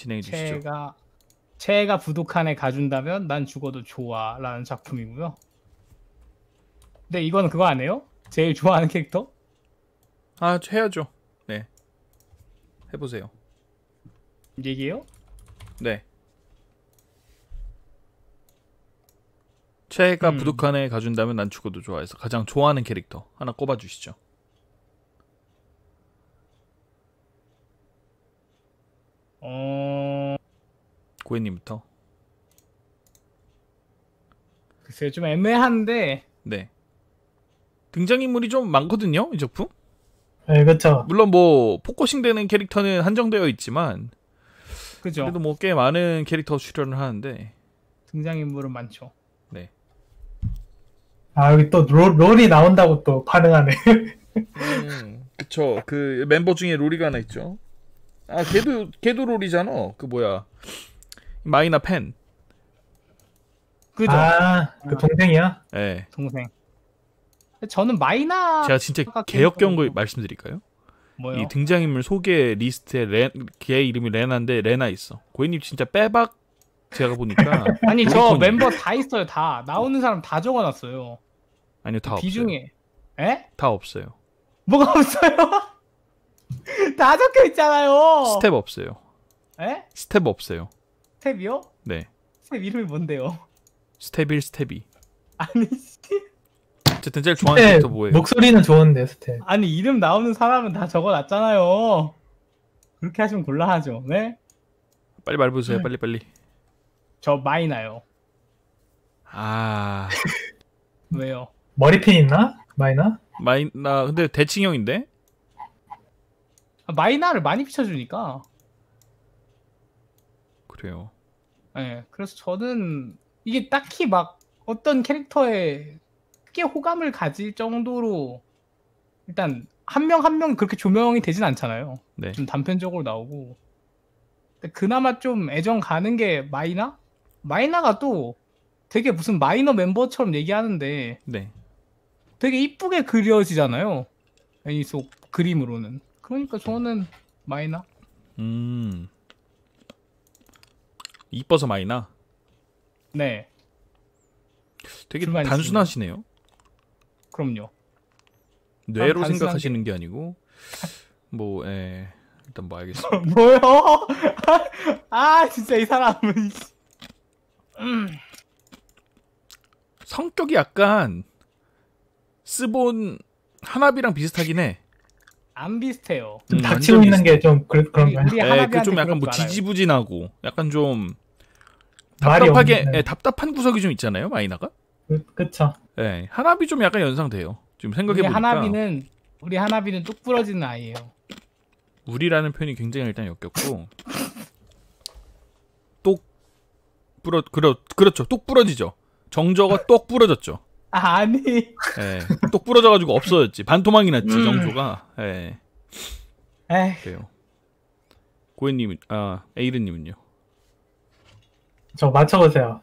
진행해 주시죠. 최애가 부독한에 가준다면 난 죽어도 좋아 라는 작품이고요. 근데 이거는 그거 아니에요? 제일 좋아하는 캐릭터? 아, 해야죠. 네. 해보세요. 얘기해요? 네. 최애가 부독한에 가준다면 난 죽어도 좋아해서 가장 좋아하는 캐릭터 하나 꼽아주시죠. 고혜님부터. 글쎄요, 좀 애매한데. 네. 등장인물이 좀 많거든요, 이 작품. 네, 그렇죠. 물론 뭐 포커싱 되는 캐릭터는 한정되어 있지만, 그죠? 그래도 뭐 꽤 많은 캐릭터 출연을 하는데. 등장인물은 많죠. 네. 아, 여기 또 롤이 나온다고 또 반응하네. 그쵸. 그 멤버 중에 로리가 하나 있죠. 아, 걔도 롤이잖아. 그 뭐야, 마이나 펜. 그죠? 아, 그 동생이야? 네. 동생. 저는 마이나. 제가 진짜 개역겨운 거 말씀드릴까요? 뭐요? 이 등장인물 소개 리스트에 걔 이름이 레나인데 레나 있어. 고객님 진짜 빼박. 제가 보니까 아니 저 로리콘이에요. 멤버 다 있어요. 다 나오는 사람 다 적어놨어요. 아니요, 다 비중에. 에? 다 없어요. 뭐가 없어요? 다 적혀 있잖아요. 스텝 없어요. 에? 스텝 없어요. 스텝이요? 네. 스텝 이름이 뭔데요? 스텝 1, 스텝 2. 아니 어쨌든 제일 좋아하는 스텝, 캐릭터 뭐예요? 목소리는 좋은데, 스텝. 아니 이름 나오는 사람은 다 적어놨잖아요. 그렇게 하시면 곤란하죠. 네? 빨리 말해보세요. 빨리. 저 마이나요. 아, 왜요? 머리핀 있나? 마이나? 마이나 근데 대칭형인데? 마이나를 많이 비춰주니까. 그래요. 네, 그래서 저는 이게 딱히 막 어떤 캐릭터에 크게 호감을 가질 정도로 일단 한 명 한 명 그렇게 조명이 되진 않잖아요. 네. 좀 단편적으로 나오고. 근데 그나마 좀 애정 가는 게 마이나? 마이나가 또 되게 무슨 마이너 멤버처럼 얘기하는데 네. 되게 이쁘게 그려지잖아요. 애니 속 그림으로는. 그러니까 저는 마이나? 이뻐서 마이나? 네, 되게 불만이 단순하시네요. 그럼요. 뇌로 단순한 생각하시는 게 아니고 뭐, 일단 뭐 알겠습니다. 뭐요? 아 진짜 이 사람은. 성격이 약간 스본 하나비랑 비슷하긴 해. 안 비슷해요. 좀 닥치고 완전 있는 게 좀 그런 우리 거야. 하나비한테 그 좀 약간 그럴 뭐 줄 알아요. 지지부진하고 약간 좀 말이 답답하게, 없는. 답답한 구석이 좀 있잖아요, 마이나가. 그쵸. 예, 하나비 좀 약간 연상돼요. 지금 생각해 보니까 우리 하나비는 뚝 부러지는 아이예요. 우리라는 표현이 굉장히 일단 역겹고 그렇죠. 똑 부러지죠. 정조가 똑 부러졌죠. 아니. 예, 똑 부러져가지고 없어졌지. 반토막이 났지 정조가. 예, 에이, 그래요. 고혜님, 에이른님은요? 저 맞춰보세요.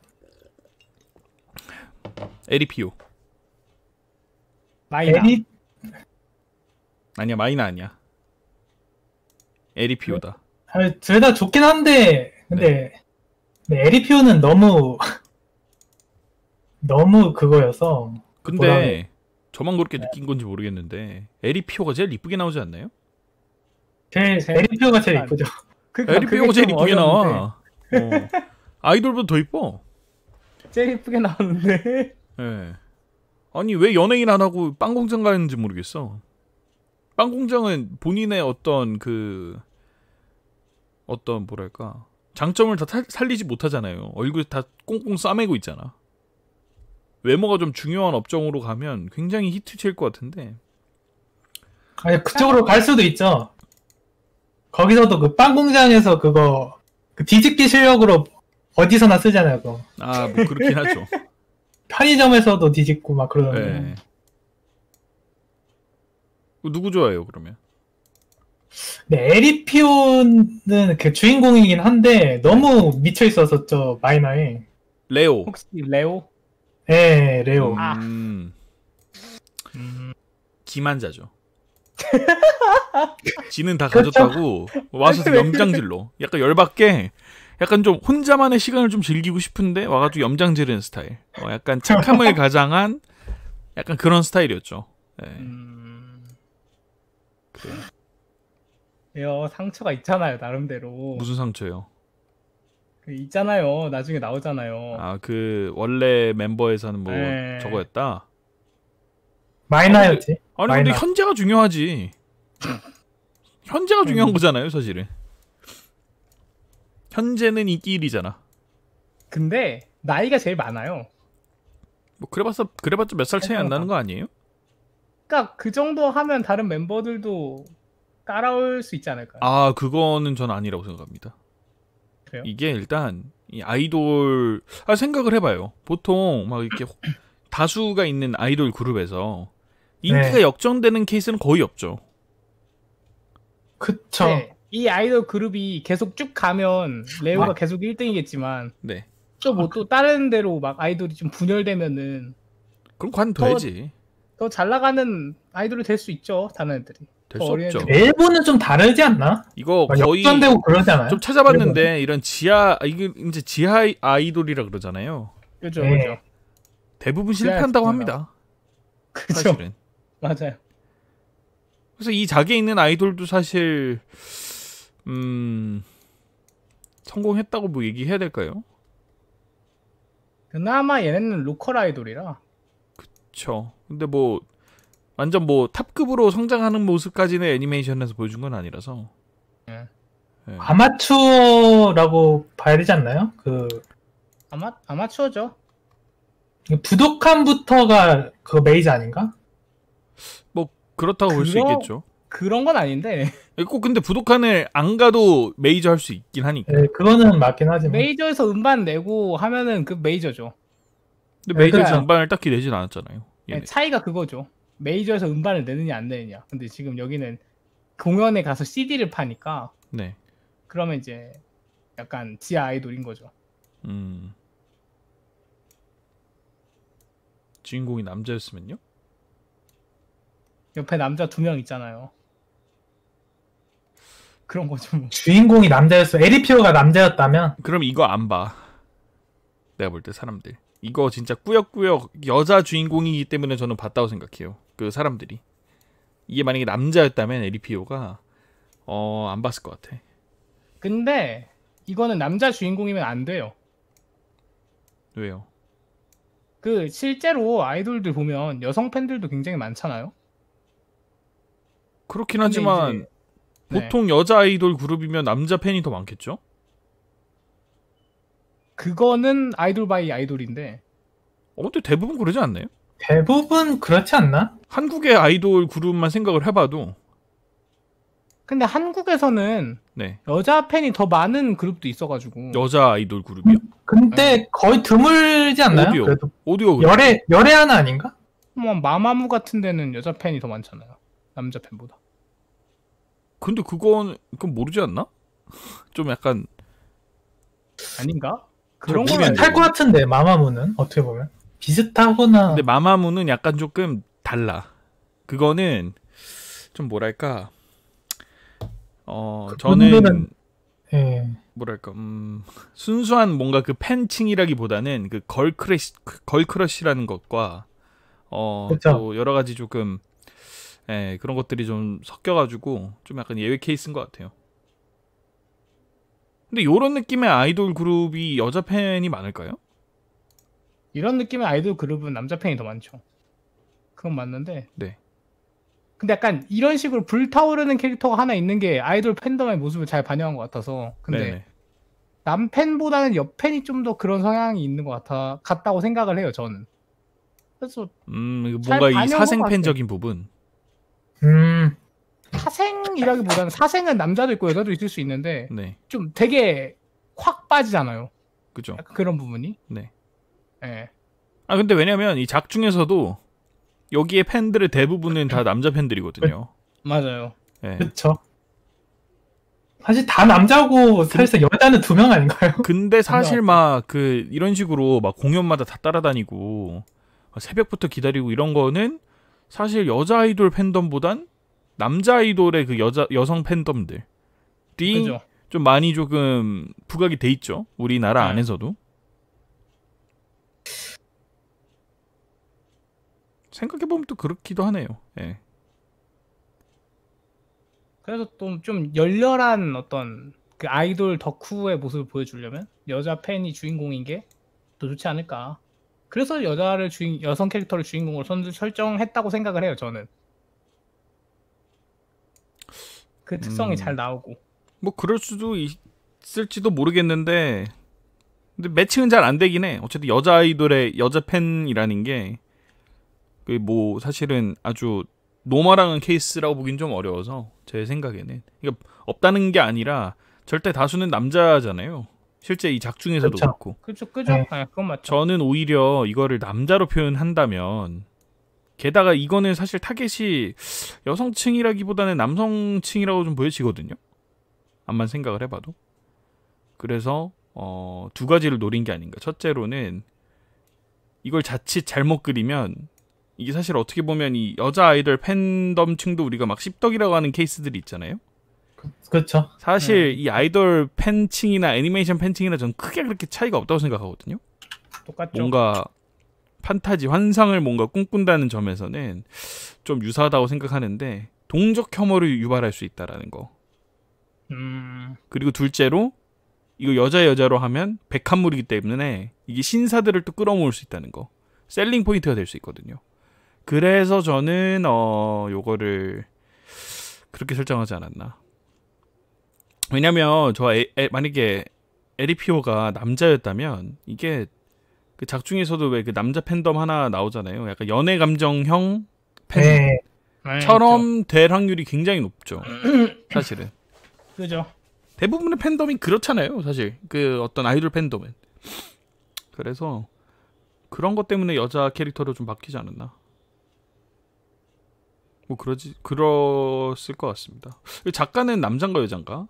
에리피오. 마이나. 에리, 아니야, 마이나 아니야. 에리피오다. 둘 다 좋긴 한데, 근데 에리피오는 너무 그거여서. 근데 저만 그렇게 느낀 건지 모르겠는데 에리피오가 제일 이쁘게 나오지 않나요? 에리피오가 제일 이쁘죠. 그러니까 에리피오가 그게 제일 좀 이쁘게 어려운데. 나와. 아이돌보다 더 이뻐. 제일 이쁘게 나오는데. 예. 아니 왜 연예인 안 하고 빵공장 가는지 모르겠어. 빵공장은 본인의 어떤 뭐랄까 장점을 다 살리지 못하잖아요. 얼굴 다 꽁꽁 싸매고 있잖아. 외모가 좀 중요한 업종으로 가면 굉장히 히트 칠 것 같은데. 아니, 그쪽으로 갈 수도 있죠. 거기서도 그 빵 공장에서 그거 그 뒤집기 실력으로 어디서나 쓰잖아요. 그거. 아, 뭐 그렇긴 하죠. 편의점에서도 뒤집고 막 그러던데. 예. 누구 좋아해요 그러면? 근데 에리피오는 그 주인공이긴 한데 너무 미쳐 있어서 저 마이너에. 레오. 혹시 레오? 예, 레오. 아. 기만자죠. 지는 다 그렇죠. 가졌다고 와서 염장질로 약간 열받게 약간 좀 혼자만의 시간을 좀 즐기고 싶은데 와가지고 염장 지르는 스타일. 약간 착함을 가장한 약간 그런 스타일이었죠. 네. 그래요. 상처가 있잖아요, 나름대로. 무슨 상처요? 그 있잖아요, 나중에 나오잖아요. 아, 그 원래 멤버에서는 뭐 네. 저거였다. 마이너였지. 아니 근데 마이너. 현재가 중요하지. 현재가 중요한 거잖아요, 사실은. 현재는 인기 1위잖아. 근데 나이가 제일 많아요. 뭐 그래봤자 몇 살 차이 안 나는 거 아니에요? 그러니까 그 정도 하면 다른 멤버들도 따라올 수 있지 않을까요? 아, 그거는 전 아니라고 생각합니다. 그래요? 이게 일단 이 아이돌 생각을 해봐요. 보통 막 이렇게 다수가 있는 아이돌 그룹에서 인기가 네. 역전되는 케이스는 거의 없죠. 그쵸. 네, 이 아이돌 그룹이 계속 쭉 가면 레오가 아. 계속 1등이겠지만 네. 또 뭐 또 다른 데로 막 아이돌이 좀 분열되면은 그럼 관둬야지. 더 잘 나가는 아이돌이 될 수 있죠, 다른 애들이. 될 더 수 어린 없죠. 애들. 일본은 좀 다르지 않나? 이거 막 거의 역전되고 그러잖아요. 좀 찾아봤는데 이런 이게 이제 지하 아이돌이라 그러잖아요. 그죠, 네. 그죠. 대부분 지하에 실패한다고 있구나. 합니다. 그죠. 사실은. 맞아요. 그래서 이 자기에 있는 아이돌도 사실 성공했다고 뭐 얘기해야 될까요? 그나마 얘네는 로컬 아이돌이라. 그쵸. 근데 뭐 완전 뭐 탑급으로 성장하는 모습까지는 애니메이션에서 보여준 건 아니라서. 예. 예. 아마추어라고 봐야 되지 않나요? 아마추어죠. 부족함부터가 그 메이저 아닌가? 뭐 그렇다고 볼 수 그거- 있겠죠. 그런 건 아닌데 꼭 근데 부족한을 안 가도 메이저 할 수 있긴 하니까. 네, 그거는 맞긴 하지만. 메이저에서 음반 내고 하면은 그 메이저죠. 근데 메이저에서 그러니까- 음반을 딱히 내진 않았잖아요. 네, 얘네. 차이가 그거죠. 메이저에서 음반을 내느냐 안 내느냐. 근데 지금 여기는 공연에 가서 CD를 파니까 네. 그러면 이제 약간 지하 아이돌인 거죠. 주인공이 남자였으면요? 옆에 남자 2명 있잖아요. 그런 거죠. 뭐. 주인공이 남자였어. 에리피오가 남자였다면 그럼 이거 안 봐. 내가 볼 때 사람들. 이거 진짜 꾸역꾸역 여자 주인공이기 때문에 저는 봤다고 생각해요. 그 사람들이. 이게 만약에 남자였다면 에리피오가 안 봤을 것 같아. 근데 이거는 남자 주인공이면 안 돼요. 왜요? 그 실제로 아이돌들 보면 여성 팬들도 굉장히 많잖아요. 그렇긴 근데 하지만 이제- 네. 보통 여자 아이돌 그룹이면 남자 팬이 더 많겠죠? 그거는 아이돌 바이 아이돌인데 근데 대부분 그러지 않나요? 대부분 그렇지 않나? 한국의 아이돌 그룹만 생각을 해봐도 근데 한국에서는 네. 여자 팬이 더 많은 그룹도 있어가지고 여자 아이돌 그룹이요? 근데 거의 드물지 않나요? 어디요? 그래도 어디가 그래요? 열애 하나 아닌가? 뭐 마마무 같은 데는 여자 팬이 더 많잖아요. 남자 팬보다. 근데 그건 모르지 않나? 좀 약간 아닌가? 그런 잘 건 모르겠네. 비슷할 것 같은데 마마무는 어떻게 보면 비슷하거나 근데 마마무는 약간 조금 달라. 그거는 좀 뭐랄까 그 저는 분들은- 예. 뭐랄까 순수한 뭔가 그 팬층이라기보다는 그 걸크러쉬라는 것과 그쵸. 또 여러 가지 조금 그런 것들이 좀 섞여가지고 좀 약간 예외 케이스인 것 같아요. 근데 요런 느낌의 아이돌 그룹이 여자 팬이 많을까요? 이런 느낌의 아이돌 그룹은 남자 팬이 더 많죠. 그건 맞는데. 네. 근데 약간 이런 식으로 불타오르는 캐릭터가 하나 있는 게 아이돌 팬덤의 모습을 잘 반영한 것 같아서. 근데 네네. 남 팬보다는 옆 팬이 좀 더 그런 성향이 있는 것 같다고 생각을 해요, 저는. 그래서 이거 잘 뭔가 이 반영한 것 사생팬적인 부분. 사생이라기보다는 사생은 남자도 있고 여자도 있을 수 있는데 네. 좀 되게 확 빠지잖아요. 그죠. 약간 그런 부분이. 네. 예. 근데 왜냐면 이 작 중에서도 여기에 팬들의 대부분은 다 남자 팬들이거든요. 맞아요. 예. 그렇죠. 사실 다 남자고 사실상 여자는 2명 아닌가요? 근데 사실 막 그 이런 식으로 막 공연마다 다 따라다니고 새벽부터 기다리고 이런 거는 사실 여자 아이돌 팬덤보단 남자 아이돌의 그 여성 팬덤들이 그죠. 좀 많이 조금 부각이 돼 있죠. 우리나라 네. 안에서도. 생각해보면 또 그렇기도 하네요. 예. 그래서 또 좀 열렬한 어떤 그 아이돌 덕후의 모습을 보여주려면 여자 팬이 주인공인 게 더 좋지 않을까. 그래서 여성 캐릭터를 주인공으로 설정했다고 생각을 해요. 저는 그 특성이 잘 나오고. 뭐 그럴 수도 있을지도 모르겠는데 근데 매칭은 잘 안 되긴 해. 어쨌든 여자 아이돌의 여자 팬이라는 게 그 뭐 사실은 아주 노멀한 케이스라고 보긴 좀 어려워서 제 생각에는 이게 없다는 게 아니라 절대 다수는 남자잖아요. 실제 이 작중에서도 그렇죠. 그렇고. 그죠? 네. 네, 그건 맞죠. 저는 오히려 이거를 남자로 표현한다면 게다가 이거는 사실 타겟이 여성층이라기보다는 남성층이라고 좀 보여지거든요. 암만 생각을 해봐도. 그래서 두 가지를 노린 게 아닌가. 첫째로는 이걸 자칫 잘못 그리면 이게 사실 어떻게 보면 이 여자 아이돌 팬덤층도 우리가 막 씹덕이라고 하는 케이스들이 있잖아요. 그렇죠. 사실 이 아이돌 팬층이나 애니메이션 팬층이나 전 크게 그렇게 차이가 없다고 생각하거든요. 똑같죠. 뭔가 판타지 환상을 뭔가 꿈꾼다는 점에서는 좀 유사하다고 생각하는데 동적 혐오를 유발할 수 있다라는 거. 그리고 둘째로 이거 여자로 하면 백합물이기 때문에 이게 신사들을 또 끌어모을 수 있다는 거. 셀링 포인트가 될 수 있거든요. 그래서 저는 요거를 그렇게 설정하지 않았나. 왜냐면 저 만약에 에리피오가 남자였다면 이게 그 작중에서도 왜 그 남자 팬덤 하나 나오잖아요. 약간 연애 감정형 네. 팬처럼 될 확률이 굉장히 높죠. 사실은. 그죠. 대부분의 팬덤이 그렇잖아요. 사실 그 어떤 아이돌 팬덤은. 그래서 그런 것 때문에 여자 캐릭터로 좀 바뀌지 않았나. 뭐 그랬을 것 같습니다. 작가는 남잔가 여잔가?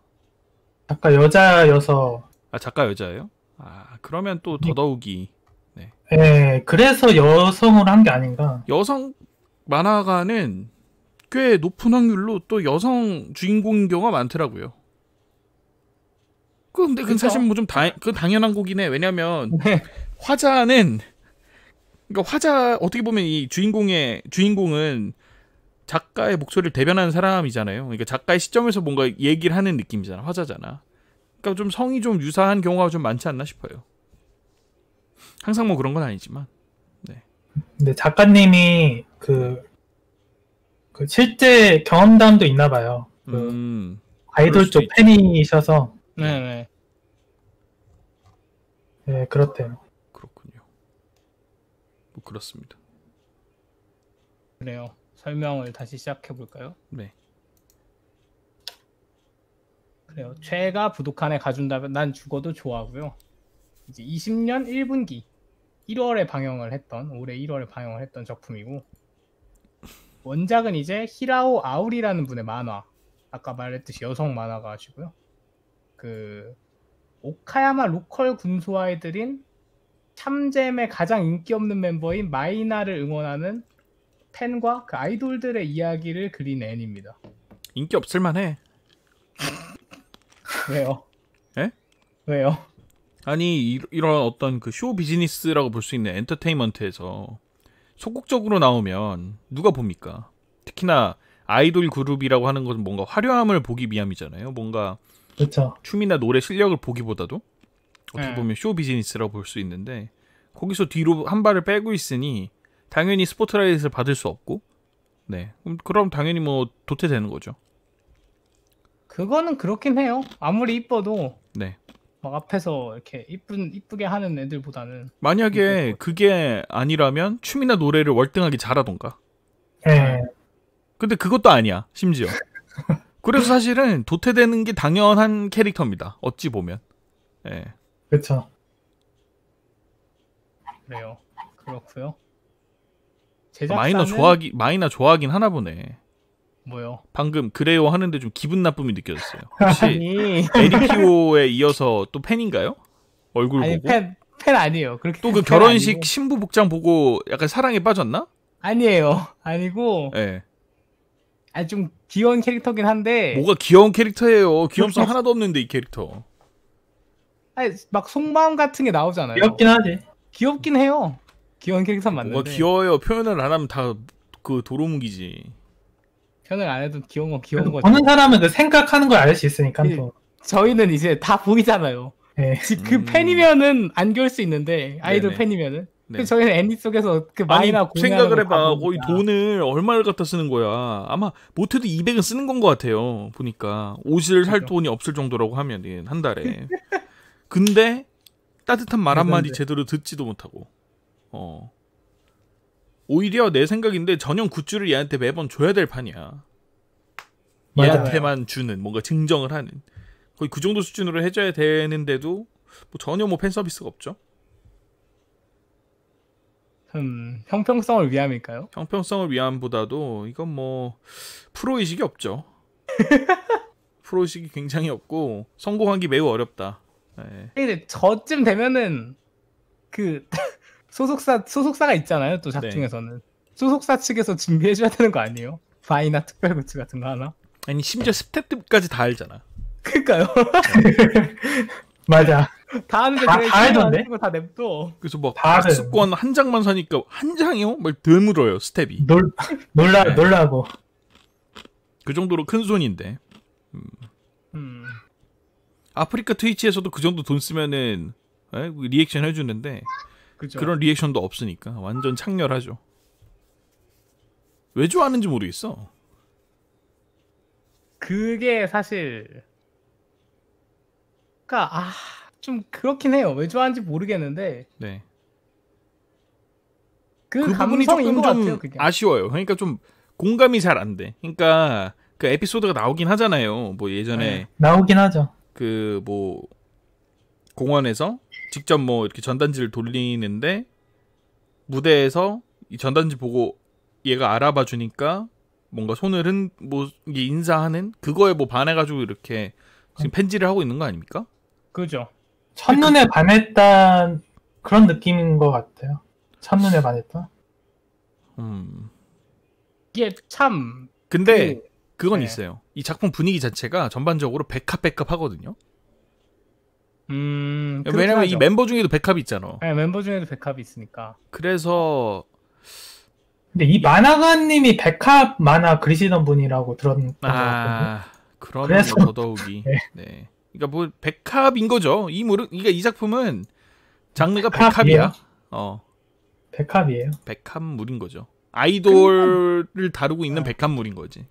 아까 여자여서 아 작가 여자예요? 아 그러면 또 더더욱이 예, 그래서 여성으로 한 게 아닌가. 여성 만화가는 꽤 높은 확률로 또 여성 주인공인 경우가 많더라고요. 근데 그 그쵸? 사실 뭐 좀 그 당연한 거긴 해. 왜냐면 네. 화자는 그러니까 화자 어떻게 보면 이 주인공은 작가의 목소리를 대변하는 사람이잖아요. 그러니까 작가의 시점에서 뭔가 얘기를 하는 느낌이잖아. 화자잖아. 그러니까 좀 성이 좀 유사한 경우가 좀 많지 않나 싶어요. 항상 뭐 그런 건 아니지만. 근데 작가님이 그 실제 경험담도 있나 봐요. 그 아이돌 수도 쪽 팬이셔서 네네. 예, 그렇대요. 그렇군요. 뭐 그렇습니다. 그래요. 설명을 다시 시작해 볼까요? 네. 그래요. 최가 부독한에 가준다면 난 죽어도 좋아하고요. 이제 20년 1분기 1월에 올해 1월에 방영을 했던 작품이고 원작은 이제 히라오 아우리라는 분의 만화. 아까 말했듯이 여성 만화가시고요. 그 오카야마 로컬 군소 아이들인 참잼의 가장 인기 없는 멤버인 마이나를 응원하는 팬과 그 아이돌들의 이야기를 그린 애니입니다. 인기 없을만해. 왜요? 에? 왜요? 아니 이런 어떤 그 쇼 비즈니스라고 볼 수 있는 엔터테인먼트에서 소극적으로 나오면 누가 봅니까? 특히나 아이돌 그룹이라고 하는 것은 뭔가 화려함을 보기 위함이잖아요. 뭔가 그렇죠. 춤이나 노래 실력을 보기보다도 어떻게 네. 보면 쇼 비즈니스라고 볼 수 있는데 거기서 뒤로 한 발을 빼고 있으니 당연히 스포트라이트를 받을 수 없고 네 그럼 당연히 뭐 도태되는 거죠. 그거는 그렇긴 해요. 아무리 이뻐도 네. 막 앞에서 이렇게 이쁘게 하는 애들보다는 만약에 그게 아니라면 춤이나 노래를 월등하게 잘하던가. 예. 근데 그것도 아니야. 심지어. 그래서 사실은 도태되는 게 당연한 캐릭터입니다. 어찌 보면. 예. 그렇죠. 그래요. 그렇고요. 마이너 제작사는 마이나 좋아하긴 하나 보네. 뭐요? 방금 그래요 하는데 좀 기분 나쁨이 느껴졌어요. 혹시 아니 에리피오에 이어서 또 팬인가요? 얼굴 아니 보고? 팬 아니에요. 그렇게 또 그 팬 결혼식 아니고. 신부 복장 보고 약간 사랑에 빠졌나? 아니에요. 아니고 예. 아니 좀 귀여운 캐릭터긴 한데 뭐가 귀여운 캐릭터예요. 귀염성 하나도 없는데 이 캐릭터. 아니 막 속마음 같은 게 나오잖아요. 귀엽긴 하지. 귀엽긴 해요. 귀여운 캐릭터 맞는데 뭐가 귀여워요. 표현을 안 하면 다 그 도루묵이지. 표현을 안 해도 귀여운 건 귀여운 거죠. 보는 사람은 그 생각하는 걸 알 수 있으니까 예. 또. 저희는 이제 다 보이잖아요. 예. 그 팬이면은 안 귀여울 수 있는데 아이돌 네네. 팬이면은 네. 그 저희는 애니 속에서 그 아니 마이나 공유하는 생각을 걸 해봐. 다 이 보니까. 돈을 얼마를 갖다 쓰는 거야. 아마 못해도 200은 쓰는 건 것 같아요. 보니까 옷을 살 그죠. 돈이 없을 정도라고 하면 한 달에. 근데 따뜻한 말 한마디 레전드. 제대로 듣지도 못하고. 오히려 내 생각인데 전용 굿즈를 얘한테 매번 줘야 될 판이야. 맞아요. 얘한테만 주는 뭔가 증정을 하는 거의 그 정도 수준으로 해줘야 되는데도 뭐 전혀 뭐 팬 서비스가 없죠. 형평성을 위함일까요? 형평성을 위함보다도 이건 뭐 프로의식이 없죠. 프로의식이 굉장히 없고 성공하기 매우 어렵다. 네. 근데 저쯤 되면은 그 소속사가 있잖아요. 또 네. 작중에서는 소속사 측에서 준비해줘야 되는 거 아니에요? 바이나 특별 굿즈 같은 거 하나? 아니 심지어 스태프들까지 다 알잖아. 그니까요. 맞아. 다 하는데 다 그냥 알던데? 다 냅둬. 그래서 뭐 다들. 박스권 한 장만 사니까 한 장이요? 막 드물어요 스텝이. 네. 놀라고. 그 정도로 큰 손인데. 아프리카 트위치에서도 그 정도 돈 쓰면은 리액션 해주는데 그죠. 그런 리액션도 없으니까 완전 창렬하죠. 왜 좋아하는지 모르겠어. 그게 사실 그러니까 좀 그렇긴 해요. 왜 좋아하는지 모르겠는데 네. 그 그 부분이 감성인 조금 것 좀 같아요. 그게. 아쉬워요. 그러니까 좀 공감이 잘 안 돼. 그러니까 그 에피소드가 나오긴 하잖아요. 뭐 예전에 네. 나오긴 하죠. 그 뭐 공원에서 직접 뭐 이렇게 전단지를 돌리는데 무대에서 이 전단지 보고 얘가 알아봐 주니까 뭔가 손을 뭐 이게 인사하는 그거에 뭐 반해가지고 이렇게 지금 팬질을 하고 있는 거 아닙니까? 그죠. 첫눈에 반했단 그런 느낌인 것 같아요. 첫눈에 반했다. 이게 참 근데 그건 네. 있어요. 이 작품 분위기 자체가 전반적으로 백합 하거든요. 왜냐면 이 멤버 중에도 백합이 있잖아. 네, 멤버 중에도 백합이 있으니까. 그래서 근데 이 만화가님이 백합 만화 그리시던 분이라고 들었던 것 같거든요. 그러면 그래서- 뭐 더더욱이 네. 네. 그러니까 뭐 백합인 거죠. 그러니까 이 작품은 장르가 백합이에요? 백합이야. 백합이에요. 백합물인 거죠. 아이돌을 다루고 있는 백합물인 거지.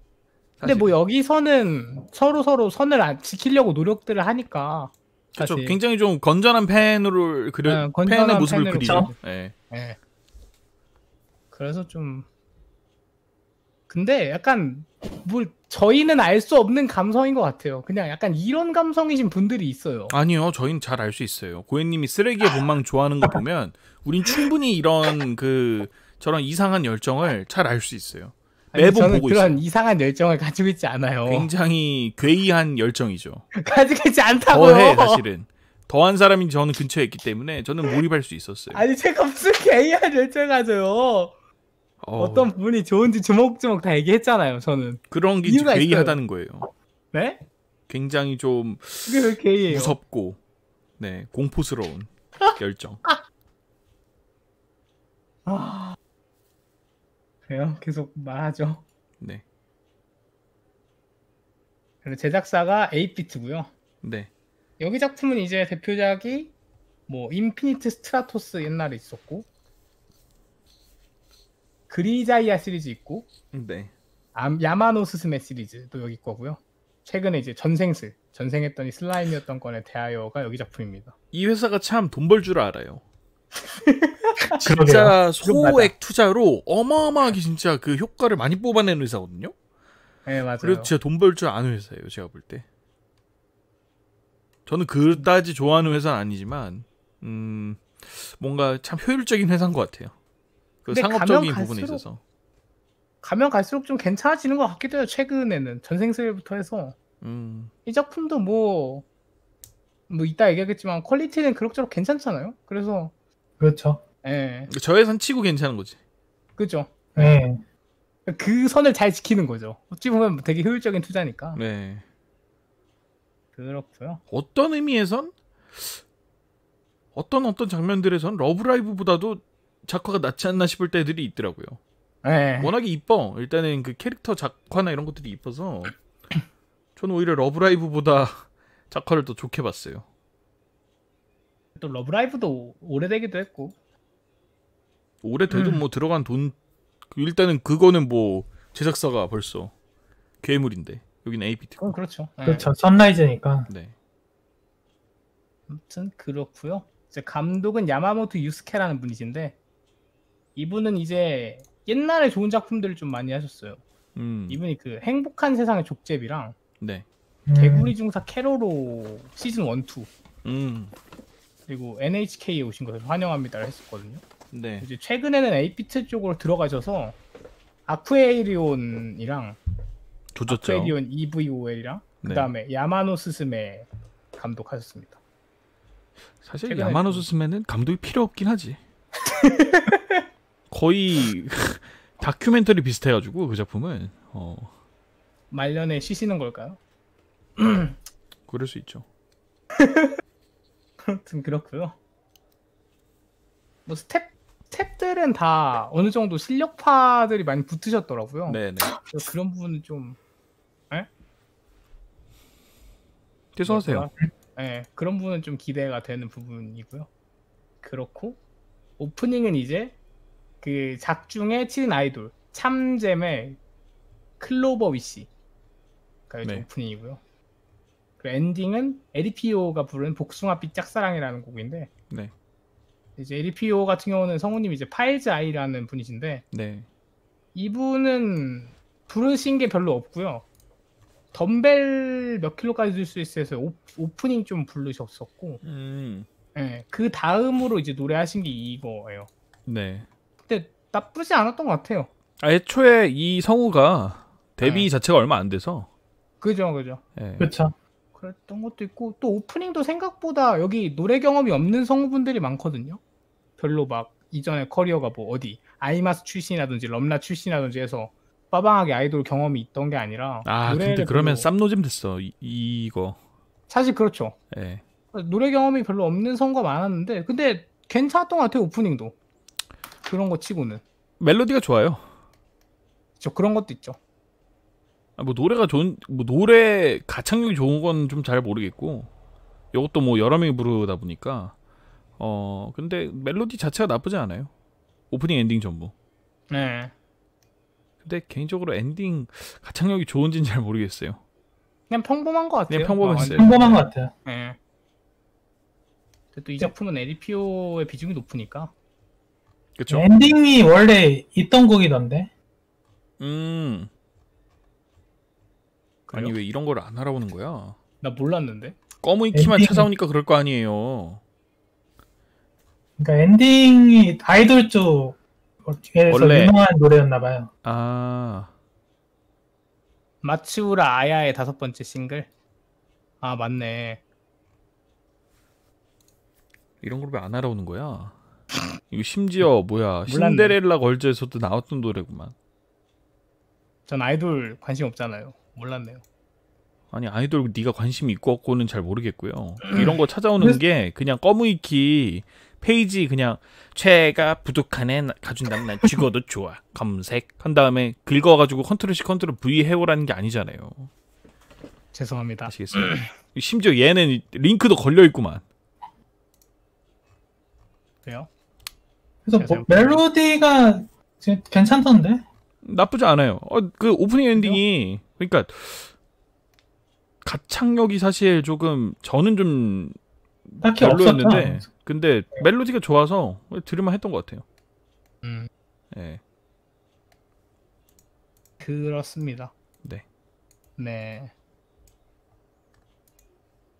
근데 사실. 뭐 여기서는 서로 선을 지키려고 노력들을 하니까 그렇죠. 사실. 굉장히 좀 건전한 팬의 건전한 모습을 팬으로 그리죠. 그렇죠. 네. 예. 그래서 좀 근데 약간 뭘 저희는 알 수 없는 감성인 것 같아요. 그냥 약간 이런 감성이신 분들이 있어요. 아니요, 저희는 잘 알 수 있어요. 고현님이 쓰레기의 본망 좋아하는 거 보면 우린 충분히 이런 저런 이상한 열정을 잘 알 수 있어요. 아니, 매번 저는 보고 그런 있어요. 이상한 열정을 가지고 있지 않아요. 굉장히 괴이한 열정이죠. 가지고 있지 않다고요. 더해 사실은. 더한 사람이 저는 근처에 있기 때문에 저는 몰입할 수 있었어요. 아니 제가 무슨 개이한 열정 가져요. 어떤 부분이 좋은지 주먹주먹 다 얘기했잖아요. 저는. 그런 게 이유가 괴이하다는 거예요. 네? 굉장히 좀 그게 왜 개이예요? 무섭고 네 공포스러운 열정. 그래요? 계속 말하죠. 네, 그리고 제작사가 8비트고요. 네, 여기 작품은 이제 대표작이 뭐 인피니트 스트라토스 옛날에 있었고 그리자이아 시리즈 있고 네. 야마노 스스메 시리즈도 여기 거고요. 최근에 이제 전생했더니 슬라임이었던 건에 대하여가 여기 작품입니다. 이 회사가 참 돈 벌 줄 알아요. 그러게요. 진짜 그건 맞아. 소액 투자로 어마어마하게 진짜 그 효과를 많이 뽑아내는 회사거든요. 네 맞아요. 그래서 진짜 돈 벌 줄 아는 회사예요. 제가 볼 때. 저는 그다지 좋아하는 회사는 아니지만 뭔가 참 효율적인 회사인 것 같아요. 그 근데 상업적인 가면 부분에 갈수록- 있어서. 가면 갈수록 좀 괜찮아지는 것 같기도 해요. 최근에는 전생슬부터 해서 이 작품도 뭐 이따 얘기하겠지만 퀄리티는 그럭저럭 괜찮잖아요. 그래서 그렇죠. 예 저 회사는 치고 괜찮은 거지. 그죠. 네. 그 선을 잘 지키는 거죠. 어찌 보면 되게 효율적인 투자니까. 네. 그렇고요. 어떤 의미에선 어떤 장면들에선 러브라이브보다도 작화가 낫지 않나 싶을 때들이 있더라고요. 네. 워낙에 이뻐. 일단은 그 캐릭터 작화나 이런 것들이 이뻐서 저는 오히려 러브라이브보다 작화를 더 좋게 봤어요. 또 러브라이브도 오래되기도 했고. 오래돼도 뭐 들어간 돈 일단은 그거는 뭐 제작사가 벌써 괴물인데 여기는 에이비트. 그건 그렇죠. 네. 그렇죠. 선라이즈니까. 네. 아무튼 그렇고요. 이제 감독은 야마모토 유스케라는 분이신데 이분은 이제 옛날에 좋은 작품들을 좀 많이 하셨어요. 이분이 그 행복한 세상의 족제비랑 네. 개구리 중사 캐로로 시즌 1, 2 음. 그리고 NHK에 오신 것을 환영합니다를 했었거든요. 네. 이제 최근에는 에이피트 쪽으로 들어가셔서 아쿠에리온이랑 조졌죠. 아쿠에리온 EVOL이랑 네. 그다음에 야마노 스스메 감독하셨습니다. 사실 최근에 야마노 좀- 스스메는 감독이 필요 없긴 하지. 거의 다큐멘터리 비슷해가지고 그 작품은 말년에 쉬시는 걸까요? 그럴 수 있죠. 아무튼 그렇고요. 뭐 스텝들은 다 어느 정도 실력파들이 많이 붙으셨더라고요. 네네. 그래서 그런 부분은 좀 계속하세요. 네, 그런 부분은 좀 기대가 되는 부분이고요. 그렇고 오프닝은 이제 그 작중의 7인 아이돌 참잼의 클로버 위시가 이제 네. 오프닝이고요. 그리고 엔딩은 에리피오가 부른 복숭아빛 짝사랑이라는 곡인데 네. 이제 에리피오 같은 경우는 성우님이 이제 파이즈 아이라는 분이신데 네. 이분은 부르신 게 별로 없고요. 덤벨 몇 킬로까지 들 수 있어서 오프닝 좀 부르셨었고, 예, 그 다음으로 이제 노래하신 게 이거예요. 네. 근데 나쁘지 않았던 것 같아요. 애초에 이 성우가 데뷔 네. 자체가 얼마 안 돼서. 그죠. 예. 그렇죠. 그랬던 것도 있고 또 오프닝도 생각보다 여기 노래 경험이 없는 성우분들이 많거든요. 별로 막 이전에 커리어가 뭐 어디 아이마스 출신이라든지 럼라 출신이라든지 해서 빠방하게 아이돌 경험이 있던 게 아니라 아 노래를 근데 그러면 별로- 쌈노잼 됐어. 이거. 사실 그렇죠. 예. 노래 경험이 별로 없는 성우가 많았는데 근데 괜찮았던 것 같아요. 오프닝도 그런 거 치고는 멜로디가 좋아요. 저 그런 것도 있죠. 뭐 노래가 좋은 뭐 노래 가창력이 좋은 건 좀 잘 모르겠고 이것도 뭐 여러 명이 부르다 보니까 근데 멜로디 자체가 나쁘지 않아요. 오프닝 엔딩 전부. 네, 근데 개인적으로 엔딩 가창력이 좋은지는 잘 모르겠어요. 그냥 평범한 것 같아요. 그냥 평범했어요. 평범한 것 같아요. 네. 근데 또 이 작품은 에리피오의 비중이 높으니까. 그쵸? 엔딩이 원래 있던 곡이던데. 아니 그래요? 왜 이런 걸 안 알아보는 거야? 나 몰랐는데. 검은 키만 엔딩- 찾아오니까 그럴 거 아니에요. 그러니까 엔딩이 아이돌 쪽에서 원래- 유명한 노래였나 봐요. 아 마츠우라 아야의 5번째 싱글. 아 맞네. 이런 걸 왜 안 알아오는 거야? 이거 심지어 뭐야 몰랐네. 신데렐라 걸즈에서도 나왔던 노래구만. 전 아이돌 관심 없잖아요. 몰랐네요. 아니 아이돌 네가 관심이 있고 없고는 잘 모르겠고요. 이런 거 찾아오는 게 그냥 검은이키 페이지 그냥 최가 부족하네 가준다면 난 죽어도 좋아 검색 한 다음에 긁어가지고 컨트롤 C 컨트롤 V 해오라는 게 아니잖아요. 죄송합니다. 아시겠어요? 심지어 얘는 링크도 걸려 있구만. 그래요? 그래서 뭐 멜로디가 괜찮던데. 나쁘지 않아요. 그 오프닝 엔딩이 그러니까 가창력이 사실 조금 저는 좀 딱히 별로였는데 없었죠. 근데 멜로디가 좋아서 들을만 했던 것 같아요. 음, 예. 그렇습니다. 네. 네.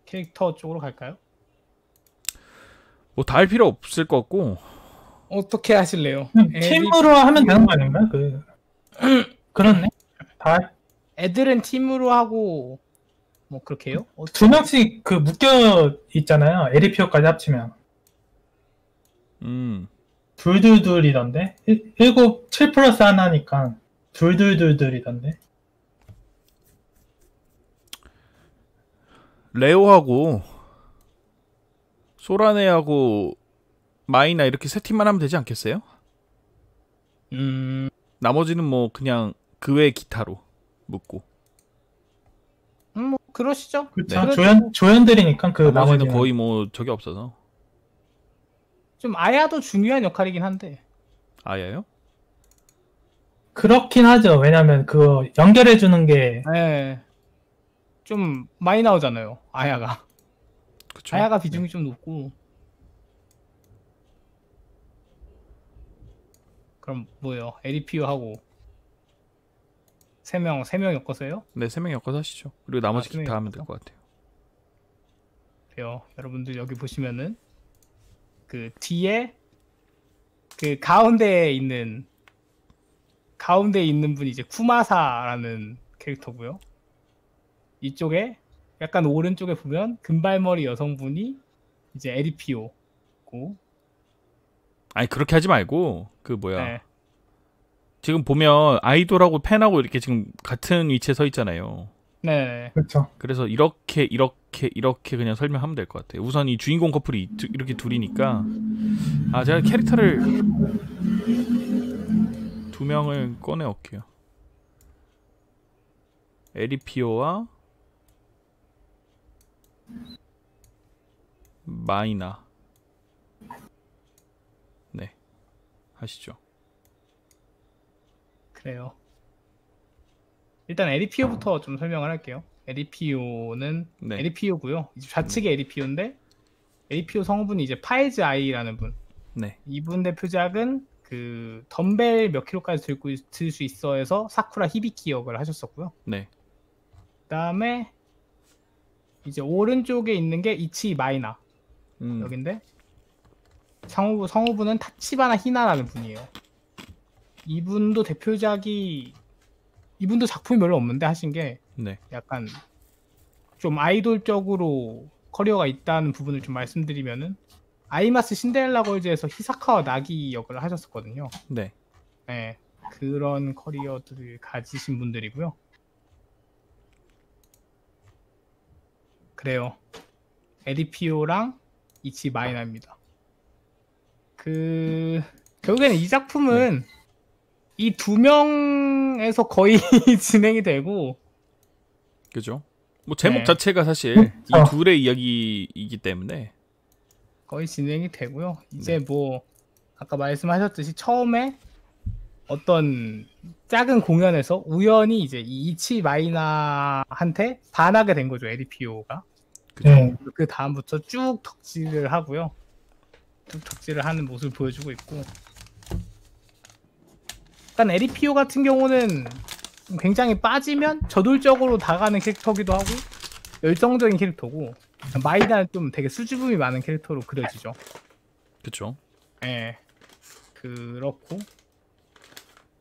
캐릭터 쪽으로 갈까요? 뭐 다 할 필요 없을 것 같고 어떻게 하실래요? 그냥 팀으로 하면 되는 거 아닌가? 그렇네. 다 애들은 팀으로 하고 뭐 그렇게 해요? 두 명씩 그 묶여 있잖아요. 에리피오까지 합치면 둘둘둘이던데. 7 플러스 하나니까 둘둘둘둘이던데. 레오하고 소라네하고 마이나 이렇게 세 팀만 하면 되지 않겠어요? 나머지는 뭐 그냥 그 외 기타로 묶고. 뭐 그러시죠. 그쵸. 네. 조연들이니까 그 나머지는 나머지는 거의 뭐 적이 없어서. 좀 아야도 중요한 역할이긴 한데. 아야요? 그렇긴 하죠. 왜냐면 그거 연결해 주는 게 네. 좀 많이 나오잖아요. 아야가. 그쵸? 아야가 비중이 좀 높고. 그럼 뭐예요? 에리피오하고 세 명 엮어서요? 네, 3명 엮어서 하시죠. 그리고 나머지 세 명 기타 하면 될 엮어서? 것 같아요. 그래요. 여러분들 여기 보시면은 그 뒤에 그 가운데에 있는 분이 이제 쿠마사라는 캐릭터고요. 이쪽에 약간 오른쪽에 보면 금발머리 여성분이 이제 에리피오고. 아니 그렇게 하지 말고 그 뭐야. 네. 지금 보면 아이돌하고 팬하고 이렇게 지금 같은 위치에 서 있잖아요. 네. 그렇죠. 그래서 이렇게 그냥 설명하면 될 것 같아요. 우선 이 주인공 커플이 이렇게 둘이니까 제가 캐릭터를 2명을 꺼내 올게요. 에리피오와 마이나. 네, 하시죠. 그래요. 일단 에리피오부터 좀 설명을 할게요. 에리피오는 네. 에리피오고요. 이제 좌측이 에리피오인데 에리피오 성우분이 이제 파이즈 아이라는 분. 네, 이분 대표작은 그 덤벨 몇 킬로까지 들 수 있어 해서 사쿠라 히비키 역을 하셨었고요. 네, 그다음에 이제 오른쪽에 있는 게 이치 마이나 여긴데 성우분은 타치바나 히나라는 분이에요. 이분도 대표작이 이분도 작품이 별로 없는데 하신 게 네, 약간 좀 아이돌적으로 커리어가 있다는 부분을 좀 말씀드리면은 아이마스 신데렐라 걸즈에서 히사카와 나기 역을 하셨었거든요. 네. 네, 그런 커리어들을 가지신 분들이고요. 그래요. 에리피오랑 이치 마이나입니다. 결국에는 이 작품은 이 2명에서 거의 진행이 되고, 그죠? 뭐 제목 네. 자체가 사실 이 둘의 이야기이기 때문에 거의 진행이 되고요. 이제 뭐 아까 말씀하셨듯이 처음에 어떤 작은 공연에서 우연히 이제 이 이치 마이나한테 반하게 된 거죠, 에리피오가. 네. 그 다음부터 쭉 덕질을 하고요. 쭉 덕질을 하는 모습을 보여주고 있고. 일단 에리피오 같은 경우는 굉장히 빠지면 저돌적으로 다가가는 캐릭터기도 하고 열정적인 캐릭터고, 마이나는 좀 되게 수줍음이 많은 캐릭터로 그려지죠. 그쵸? 예, 그렇고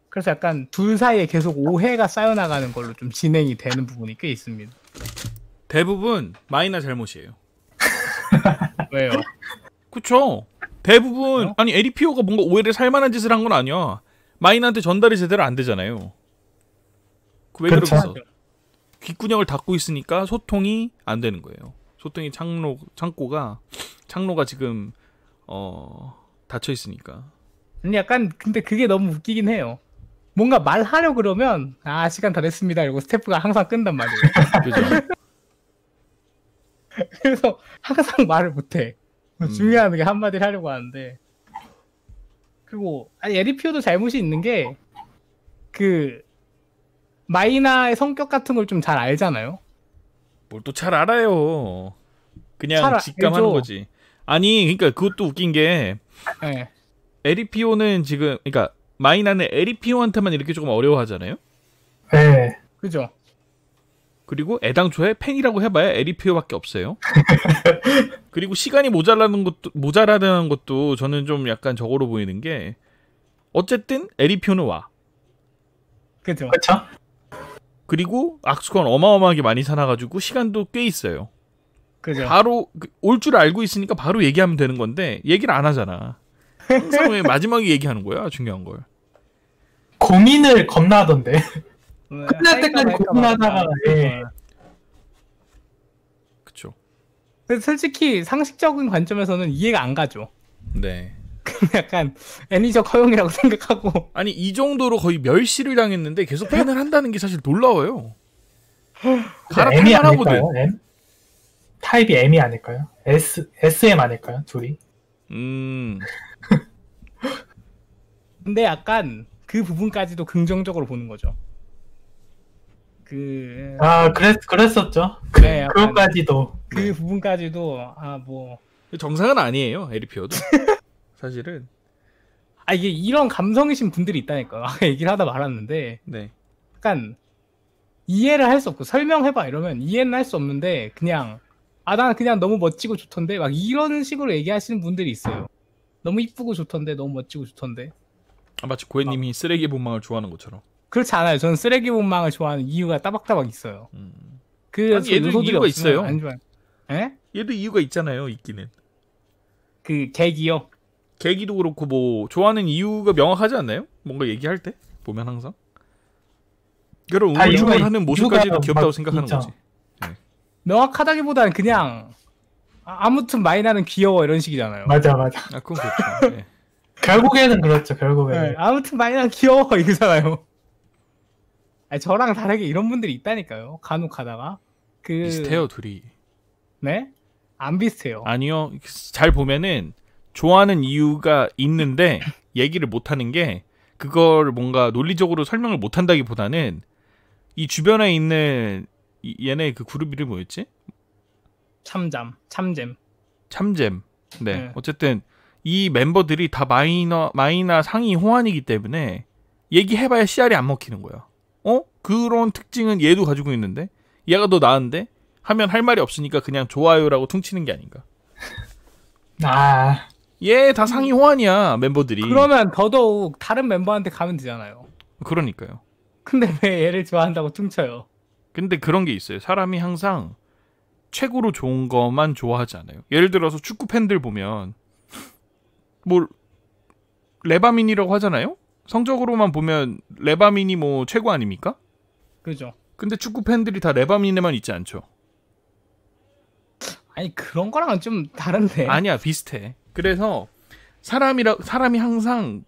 그래서 약간 둘 사이에 계속 오해가 쌓여나가는 걸로 좀 진행이 되는 부분이 꽤 있습니다. 대부분 마이나 잘못이에요. 왜요? 그쵸? 대부분 그래요? 아니 에리피오가 뭔가 오해를 살만한 짓을 한 건 아니야. 마이나한테 전달이 제대로 안 되잖아요. 왜 그쵸. 그러겠어? 귓구녕을 닫고 있으니까 소통이 안 되는 거예요. 소통이 창로가 지금 닫혀 있으니까. 근데 그게 너무 웃기긴 해요. 뭔가 말하려 그러면 시간 다 됐습니다 이러고 스태프가 항상 끈단 말이에요. 그죠? 그래서 항상 말을 못해. 중요한 게 한마디를 하려고 하는데. 그리고 에리피오도 잘못이 있는 게 그 마이나의 성격 같은 걸 좀 잘 알잖아요. 뭘 또 잘 알아요. 그냥 잘 직감하는 알죠. 거지. 아니, 그러니까 그것도 웃긴 게 네. 에리피오는 지금 그러니까 마이나는 에리피오한테만 이렇게 조금 어려워하잖아요. 네. 그죠? 그리고 애당초에 팬이라고 해봐야 에리피오밖에 없어요. 그리고 시간이 모자라는 것도 저는 좀 약간 저거로 보이는 게 어쨌든 에리피오는 와. 그죠? 그렇죠. 그리고 악수건 어마어마하게 많이 사놔가지고 시간도 꽤 있어요. 그죠? 바로 올 줄 알고 있으니까 바로 얘기하면 되는 건데 얘기를 안 하잖아. 항상 왜 마지막에 얘기하는 거야? 중요한 걸. 고민을 겁나 하던데. 끝날 때까지 할까 고민하다가, 말까. 예. 그쵸. 근데 솔직히 상식적인 관점에서는 이해가 안 가죠. 네. 약간 애니적 허용이라고 생각하고. 아니 이 정도로 거의 멸시를 당했는데 계속 팬을 한다는 게 사실 놀라워요. M이 갈아탈만 하거든. 아닐까요? M? 타입이 M이 아닐까요? SM 아닐까요? 둘이? 근데 약간 그 부분까지도 긍정적으로 보는 거죠. 그랬었죠. 네, 약간 그것까지도. 그 부분까지도 뭐 정상은 아니에요 에리피어도. 사실은. 이게 이런 감성이신 분들이 있다니까. 아까 얘기를 하다 말았는데 네. 약간 이해를 할 수 없고 설명해봐 이러면 이해는 할 수 없는데 그냥 난 그냥 너무 멋지고 좋던데 막 이런 식으로 얘기하시는 분들이 있어요. 너무 이쁘고 좋던데 너무 멋지고 좋던데. 마치 고해님이 쓰레기 본망을 좋아하는 것처럼. 그렇지 않아요. 저는 쓰레기 본망을 좋아하는 이유가 따박따박 있어요. 그 아니, 얘도 요소들이 이유가 없으면 있어요. 안 좋아요. 에? 얘도 이유가 있잖아요 있기는. 그 계기요. 계기도 그렇고 뭐 좋아하는 이유가 명확하지 않나요? 뭔가 얘기할 때 보면 항상 그런 우물쭈물 하는 모습까지도 귀엽다고 생각하는 있죠. 거지. 명확하다기보다는 그냥 아무튼 마이나는 귀여워 이런 식이잖아요. 맞아. 아 그건 그렇죠. 네. 결국에는 그렇죠. 결국에는. 네, 아무튼 마이나는 귀여워 이거잖아요. 저랑 다르게 이런 분들이 있다니까요. 간혹 가다가 비슷해요 둘이. 네? 안 비슷해요. 아니요. 잘 보면은 좋아하는 이유가 있는데 얘기를 못하는 게 그걸 뭔가 논리적으로 설명을 못한다기보다는 이 주변에 있는 얘네 그 그룹 이름이 뭐였지? 참잼. 참잼. 네. 네. 어쨌든 이 멤버들이 다 마이나 상위 호환이기 때문에 얘기해봐야 씨알이 안 먹히는 거야. 그런 특징은 얘도 가지고 있는데 얘가 더 나은데 하면 할 말이 없으니까 그냥 좋아요라고 퉁치는 게 아닌가. 얘 다 상위 호환이야 멤버들이. 그러면 더더욱 다른 멤버한테 가면 되잖아요. 그러니까요. 근데 왜 얘를 좋아한다고 퉁쳐요? 근데 그런 게 있어요. 사람이 항상 최고로 좋은 것만 좋아하지 않아요. 예를 들어서 축구 팬들 보면 뭐 레바민이라고 하잖아요. 성적으로만 보면 레바민이 뭐 최고 아닙니까? 그죠. 근데 축구 팬들이 다 레바민에만 있지 않죠. 아니 그런 거랑은 좀 다른데. 아니야 비슷해. 그래서 사람이 항상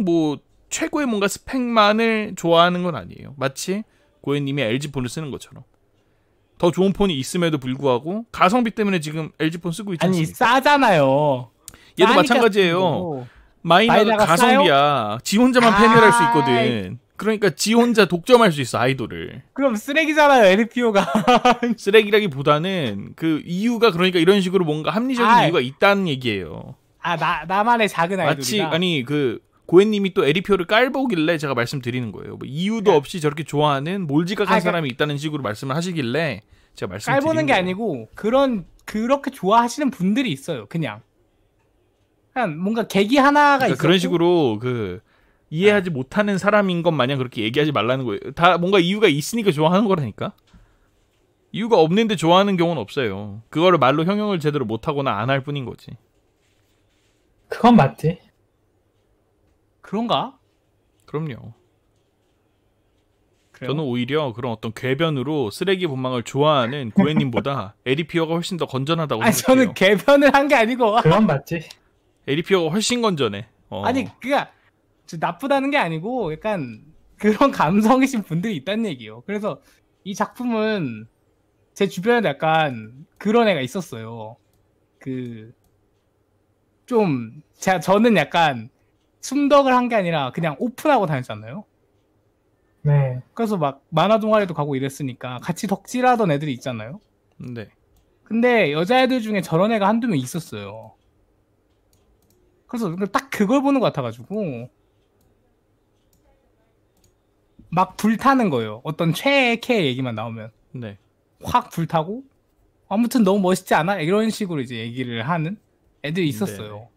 뭐 최고의 뭔가 스펙만을 좋아하는 건 아니에요. 마치 고해님이 LG폰을 쓰는 것처럼 더 좋은 폰이 있음에도 불구하고 가성비 때문에 지금 LG폰 쓰고 있지 아니 않습니까? 싸잖아요. 얘도 싸니까 마찬가지예요. 쓰는 거고. 마이너가 가성비야. 지 혼자만 팬을 할 수 아이. 있거든. 그러니까 지 혼자 독점할 수 있어 아이돌을. 그럼 쓰레기잖아요 LPO가. 쓰레기라기보다는 그 이유가 그러니까 이런 식으로 뭔가 합리적인 이유가 있다는 얘기예요. 나만의 작은 아이돌이다. 마치 아니 그 고해님이 또 에리피오를 깔보길래 제가 말씀드리는 거예요. 뭐 이유도 없이 저렇게 좋아하는 몰지각한 사람이 있다는 식으로 말씀을 하시길래 제가 말씀드리는 깔보는 게 거예요. 아니고 그렇게 좋아하시는 분들이 있어요. 그냥 뭔가 계기 하나가 그러니까 있었고 그런 식으로 그 이해하지 못하는 사람인 것 마냥 그렇게 얘기하지 말라는 거예요. 다 뭔가 이유가 있으니까 좋아하는 거라니까. 이유가 없는데 좋아하는 경우는 없어요. 그거를 말로 형용을 제대로 못하거나 안 할 뿐인 거지. 그건 맞지. 그런가? 그럼요. 그래요? 저는 오히려 그런 어떤 궤변으로 쓰레기 본망을 좋아하는 고해님보다 에리피어가 훨씬 더 건전하다고 생각해요. 저는 개편을 한 게 아니고 그건 맞지. 에리피어가 훨씬 건전해. 아니 그니까 나쁘다는 게 아니고 약간 그런 감성이신 분들이 있다는 얘기예요. 그래서 이 작품은 제 주변에도 약간 그런 애가 있었어요. 저는 약간 숨덕을 한 게 아니라 그냥 오픈하고 다녔잖아요. 네. 그래서 막 만화 동아리도 가고 이랬으니까 같이 덕질하던 애들이 있잖아요. 네. 근데 여자애들 중에 저런 애가 한두 명 있었어요. 그래서 딱 그걸 보는 것 같아가지고 막 불타는 거예요. 어떤 최애 캐 얘기만 나오면 네. 확 불타고 아무튼 너무 멋있지 않아? 이런 식으로 이제 얘기를 하는 애들이 있었어요.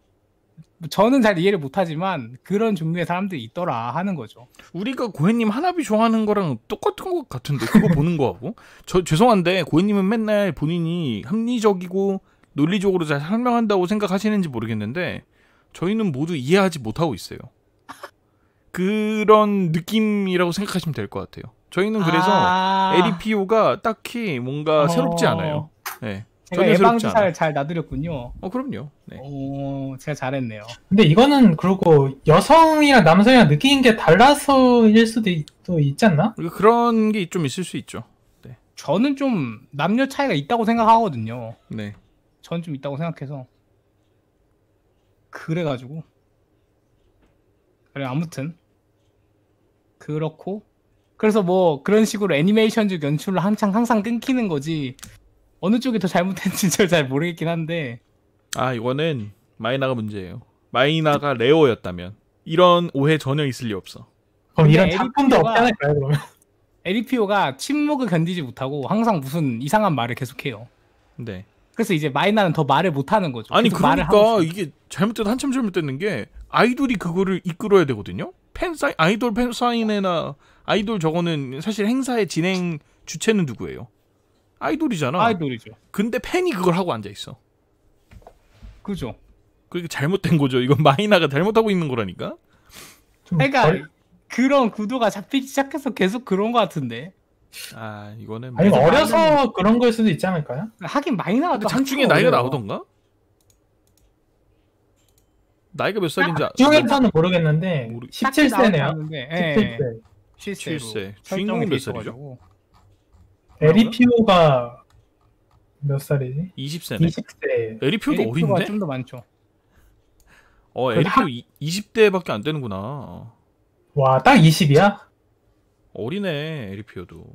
저는 잘 이해를 못하지만 그런 종류의 사람들이 있더라 하는 거죠. 우리가 고해님 하나비 좋아하는 거랑 똑같은 것 같은데 그거 보는 거하고 죄송한데 고해님은 맨날 본인이 합리적이고 논리적으로 잘 설명한다고 생각하시는지 모르겠는데 저희는 모두 이해하지 못하고 있어요. 그런 느낌이라고 생각하시면 될 것 같아요. 저희는 그래서 에리피오가 딱히 뭔가 새롭지 않아요. 네. 제가 전혀 새롭지 않아. 예방주사를 잘 놔드렸군요. 그럼요. 네. 오, 제가 잘했네요. 근데 이거는 그리고 여성이랑 남성이랑 느끼는 게 달라서일 수도 또 있지 않나? 그런 게 좀 있을 수 있죠. 저는 좀 남녀 차이가 있다고 생각하거든요. 네. 전 좀 있다고 생각해서 그래가지고 그래 아무튼 그렇고 그래서 뭐 그런 식으로 애니메이션적 연출로 항상 끊기는 거지 어느 쪽이 더 잘못했는지 저 잘 모르겠긴 한데 이거는 마이나가 문제예요. 마이나가 레어였다면 이런 오해 전혀 있을 리 없어. 그럼 근데 이런 작품도 없지 않을까요, 그러면? 에리피오가 침묵을 견디지 못하고 항상 무슨 이상한 말을 계속해요. 네. 그래서 이제 마이나는 더 말을 못하는 거죠. 아니 계속 말을 그러니까 하고 이게 잘못돼도 한참 잘못됐는 게 아이돌이 그거를 이끌어야 되거든요. 아이돌 팬사인회나 아이돌 저거는 사실 행사의 진행 주체는 누구예요? 아이돌이잖아. 아이돌이죠. 근데 팬이 그걸 하고 앉아 있어. 그죠. 그게 잘못된 거죠. 이건 마이나가 잘못하고 있는 거라니까. 그러니까 그런 구도가 잡히기 시작해서 계속 그런 것 같은데. 이거는 아니 어려서 그런 걸 수도 있지 않을까요? 하긴 마이나가 또 작중에 한참 나이가 어려요. 나오던가? 나이가 몇 살인지 중에서는 모르겠는데 17세네요. 17세. 17세. 주인공은 몇 살이죠? 에리피오가 몇 살이지? 20세네. 20세. 에리피오도 어린데? 좀 더 많죠. 에리피오 20대밖에 안 되는구나. 와, 딱 20이야? 어리네, 에리피오도.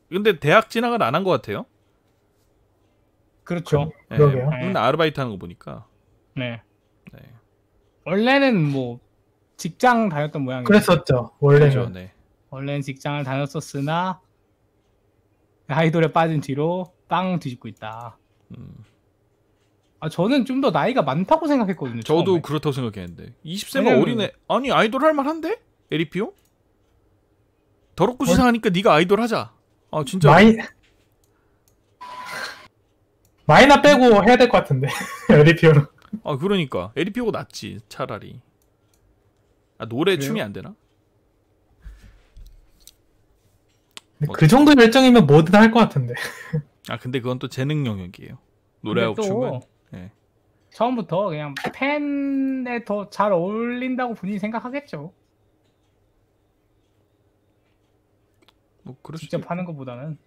근데 대학 진학은 안 한 것 같아요. 그렇죠. 네, 그러게요. 맨날 아르바이트 하는 거 보니까. 네. 네. 원래는 뭐 직장 다녔던 모양이죠. 그랬었죠, 원래는. 그죠, 네. 원래는 직장을 다녔었으나 아이돌에 빠진 뒤로 빵 뒤집고 있다. 저는 좀 더 나이가 많다고 생각했거든요. 저도 처음에. 그렇다고 생각했는데 20세면 왜냐면- 어리네. 아니 아이돌 할 만한데? 에리피오? 더럽고 치사하니까 네가 아이돌 하자. 진짜. 마이나 빼고 해야 될 것 같은데 에리피오는. 그러니까 에리피오가 낫지 차라리. 노래 그래요? 춤이 안 되나? 그 정도 열정이면 뭐든 할 것 같은데. 근데 그건 또 재능 영역이에요. 노래하고 근데 또 춤은. 네. 처음부터 그냥 팬에 더 잘 어울린다고 본인이 생각하겠죠. 뭐 그럴 수도 직접 하는 것보다는.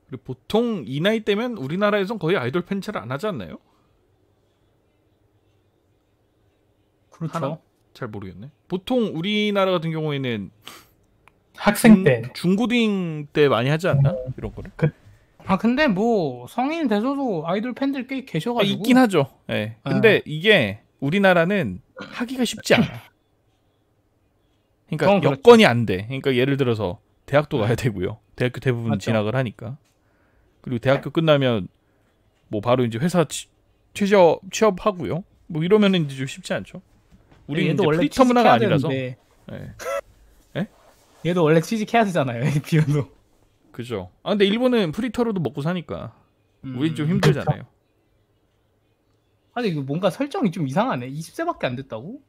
그리고 보통 이 나이 때면 우리나라에선 거의 아이돌 팬체를 안 하지 않나요? 그렇죠. 하나? 잘 모르겠네. 보통 우리나라 같은 경우에는 학생 때. 중고딩 때 많이 하지 않나? 이런 거를. 근데 뭐 성인 돼서도 아이돌 팬들 꽤 계셔가지고. 있긴 하죠. 예. 근데 이게 우리나라는 하기가 쉽지 않아. 그러니까 그렇죠. 여건이 안 돼. 그러니까 예를 들어서 대학도 가야 되고요. 대학교 대부분 맞죠. 진학을 하니까. 그리고 대학교 끝나면 뭐 바로 이제 회사 취업하고요. 뭐 이러면은 이제 좀 쉽지 않죠. 우리는 이제 프리터 문화가 아니라서. 예. 예? 얘도 원래 취직해야 되잖아요. 비어도. 그죠. 근데 일본은 프리터로도 먹고 사니까 우린 좀 힘들잖아요. 아니 이거 뭔가 설정이 좀 이상하네. 20세밖에 안 됐다고?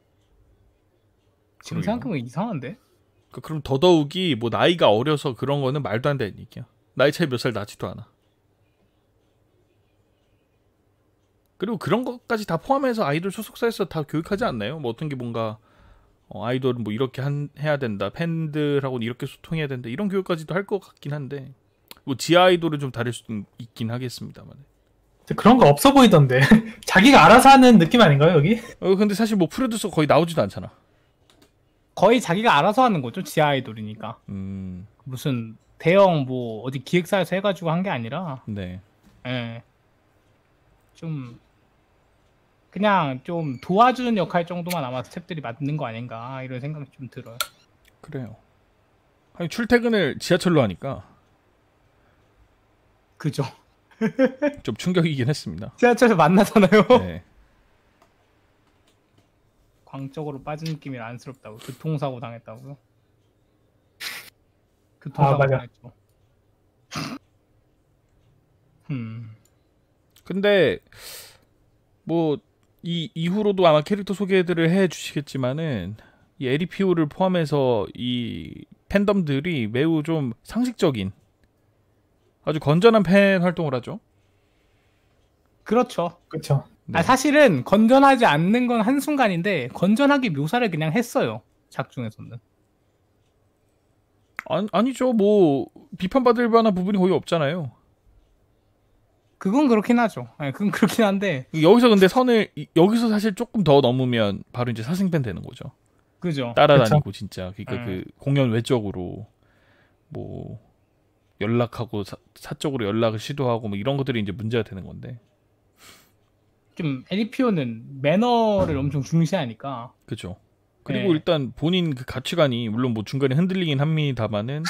지금 그러게요. 생각해보면 이상한데? 그럼 더더욱이 뭐 나이가 어려서 그런 거는 말도 안 되는 얘기야. 나이 차이 몇 살 나지도 않아. 그리고 그런 것까지 다 포함해서 아이돌 소속사에서 다 교육하지 않나요? 뭐 어떤 게 뭔가 아이돌은 뭐 이렇게 해야 된다. 팬들하고는 이렇게 소통해야 된다. 이런 교육까지도 할 것 같긴 한데 뭐 지하 아이돌은 좀 다를 수 있긴 하겠습니다만. 그런 거 없어 보이던데. 자기가 알아서 하는 느낌 아닌가요, 여기? 근데 사실 뭐 프로듀서 거의 나오지도 않잖아. 거의 자기가 알아서 하는 거죠. 지하 아이돌이니까. 무슨 대형 뭐 어디 기획사에서 해가지고 한 게 아니라 네. 예. 좀 그냥 좀 도와주는 역할 정도만 아마 스태프들이 맡는 거 아닌가 이런 생각이 좀 들어요. 그래요. 아니 출퇴근을 지하철로 하니까 그죠. 좀 충격이긴 했습니다. 지하철에서 만나잖아요. 네. 광적으로 빠진 느낌이라 안쓰럽다고. 교통사고 당했다고요? 교통사고 맞아. 당했죠. 근데 뭐 이 이후로도 아마 캐릭터 소개들을 해 주시겠지만은 이 에리피오를 포함해서 이 팬덤들이 매우 좀 상식적인 아주 건전한 팬 활동을 하죠. 그렇죠. 그렇죠. 네. 사실은 건전하지 않는 건 한순간인데 건전하게 묘사를 그냥 했어요. 작중에서는. 아니죠. 뭐 비판받을 만한 부분이 거의 없잖아요. 그건 그렇긴 하죠. 그건 그렇긴 한데 여기서 근데 여기서 사실 조금 더 넘으면 바로 이제 사생팬 되는 거죠. 그죠. 따라다니고 진짜 그러니까 음. 그 공연 외적으로 뭐 연락하고 사적으로 연락을 시도하고 뭐 이런 것들이 이제 문제가 되는 건데. 좀 에리피오는 매너를 엄청 중시하니까. 그죠. 그리고 네. 일단 본인 그 가치관이 물론 뭐 중간에 흔들리긴 합니다만은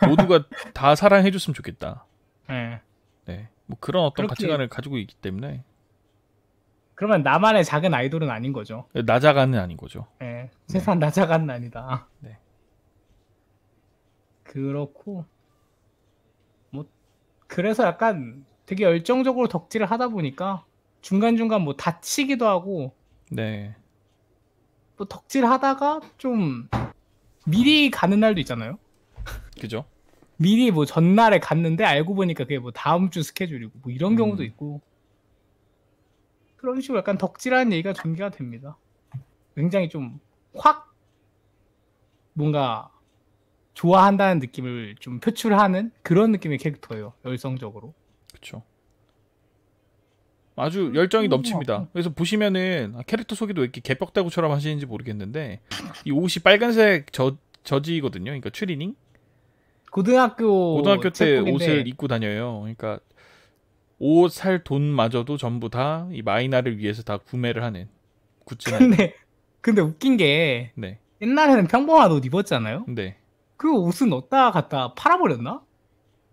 모두가 다 사랑해줬으면 좋겠다. 예. 네, 뭐 그런 어떤 그렇게- 가치관을 가지고 있기 때문에 그러면 나만의 작은 아이돌은 아닌 거죠. 나자가는 아닌 거죠. 예. 세상 나자가는 아니다. 네. 그렇고 뭐 그래서 약간 되게 열정적으로 덕질을 하다 보니까 중간중간 뭐 다치기도 하고 네, 또 덕질하다가 좀 미리 가는 날도 있잖아요. 그죠. 미리 뭐 전날에 갔는데 알고 보니까 그게 뭐 다음 주 스케줄이고 뭐 이런 경우도 있고 그런 식으로 약간 덕질하는 얘기가 전개가 됩니다. 굉장히 좀 확 뭔가 좋아한다는 느낌을 좀 표출하는 그런 느낌의 캐릭터예요. 열성적으로. 그쵸. 아주 열정이 넘칩니다. 그래서 보시면은 캐릭터 소개도 왜 이렇게 개벽다구처럼 하시는지 모르겠는데 이 옷이 빨간색 저지거든요. 그러니까 추리닝. 고등학교 고등학교 때 책복인데 옷을 입고 다녀요. 그러니까 옷 살 돈마저도 전부 다 이 마이나를 위해서 다 구매를 하는 굿즈나. 근데 웃긴 게 네, 옛날에는 평범한 옷 입었잖아요. 네. 그 옷은 어디다 갖다 팔아버렸나?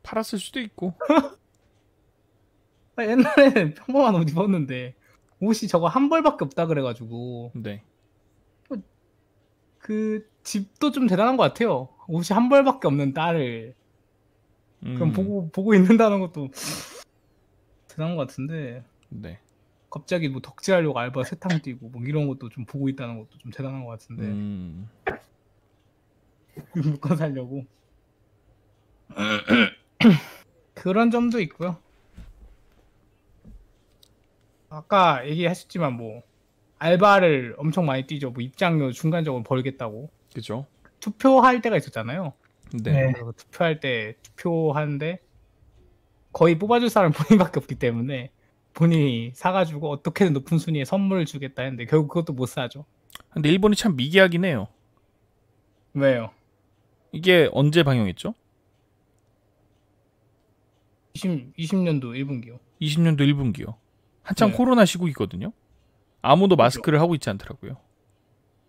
팔았을 수도 있고. 옛날에는 평범한 옷 입었는데 옷이 저거 한 벌밖에 없다 그래가지고 네, 그 집도 좀 대단한 것 같아요. 옷이 한 벌밖에 없는 딸을 그럼 보고 있는다는 것도 대단한 것 같은데 네. 갑자기 뭐 덕질하려고 알바 세탕 뛰고 뭐 이런 것도 좀 보고 있다는 것도 좀 대단한 것 같은데 묶어 살려고 그런 점도 있고요. 아까 얘기하셨지만 뭐 알바를 엄청 많이 뛰죠. 뭐 입장료 중간적으로 벌겠다고 그죠. 투표할 때가 있었잖아요. 네. 네. 그래서 투표할 때 투표하는데 거의 뽑아줄 사람 본인밖에 없기 때문에 본인이 사가지고 어떻게든 높은 순위에 선물을 주겠다 했는데 결국 그것도 못 사죠. 근데 일본이 참 미개하긴 해요. 왜요? 이게 언제 방영했죠? 20년도 1분기요. 20년도 1분기요. 한창 네. 코로나 시국이거든요. 아무도 그죠. 마스크를 하고 있지 않더라고요.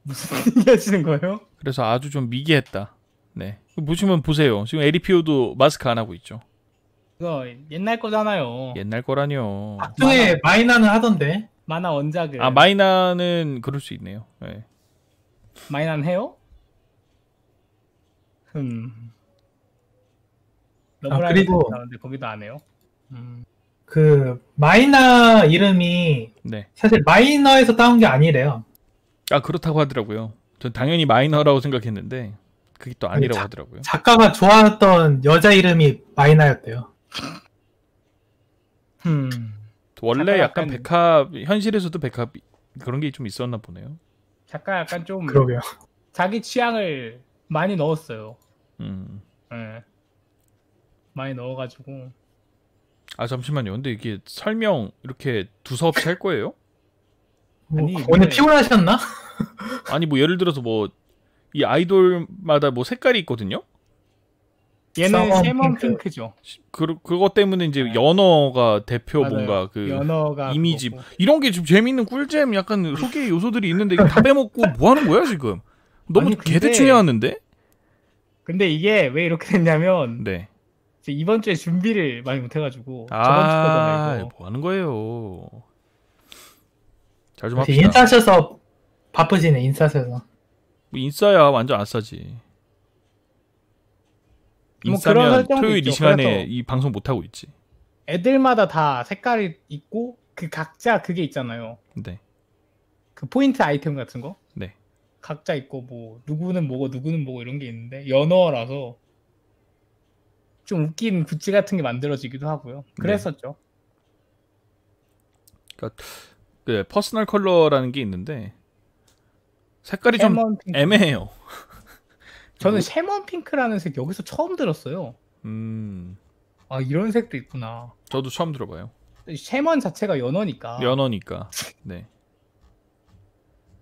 무슨 얘기 하시는 거예요? 그래서 아주 좀 미개했다. 네. 보시면 보세요. 지금 에리피오도 마스크 안 하고 있죠. 그거 옛날 거잖아요. 옛날 거라뇨. 나중에 마이나는 하던데. 만화 원작을 아, 마이나는 그럴 수 있네요. 네. 마이난 해요? 그리고- 나오는데 거기도 안 해요? 그 마이나 이름이 네. 사실 마이너에서 따온 게 아니래요. 아, 그렇다고 하더라고요. 전 당연히 마이너라고 생각했는데 그게 또 아니라고 하더라고요. 작가가 좋아했던 여자 이름이 마이나였대요. 원래 작가 약간 약간- 백합, 현실에서도 백합 그런 게 좀 있었나 보네요. 작가 약간 좀 그러게요. 자기 취향을 많이 넣었어요. 음. 예. 많이 넣어가지고 아, 잠시만요. 근데 이게 설명 이렇게 두서없이 할 거예요? 아니, 오늘 근데- 피곤하셨나? 아니 뭐 예를 들어서 뭐 이 아이돌마다 뭐 색깔이 있거든요. 얘는 사원 쉐먼 핑크. 핑크죠. 그것 때문에 이제 네. 연어가 대표 맞아요. 뭔가 그 연어가 이미지 그거고. 이런 게 좀 재밌는 꿀잼 약간 소개 요소들이 있는데 이거 다 빼먹고 뭐 하는 거야 지금? 너무 아니, 근데- 개대충 해왔는데? 근데 이게 왜 이렇게 됐냐면 네. 이제 이번 주에 준비를 많이 못해가지고 저번 아, 주거든요. 이거. 뭐 하는 거예요? 잘 좀 이제 합시다. 인싸셔서 바쁘시네, 인싸셔서. 뭐 인싸야 완전 아싸지. 뭐 그런 인싸면 설정도 토요일 있죠. 이 시간에 그래서- 이 방송 못 하고 있지. 애들마다 다 색깔이 있고 그 각자 그게 있잖아요. 네. 그 포인트 아이템 같은 거 네. 각자 있고 뭐 누구는 뭐고 누구는 뭐고 이런 게 있는데 연어라서 좀 웃긴 굿즈 같은 게 만들어지기도 하고요. 그랬었죠. 그 퍼스널 컬러라는 게 있는데 색깔이 좀 쉐먼 핑크. 애매해요. 저는 쉐먼 핑크라는 색 여기서 처음 들었어요. 음, 아 이런 색도 있구나. 저도 처음 들어봐요. 쉐먼 자체가 연어니까. 연어니까. 네.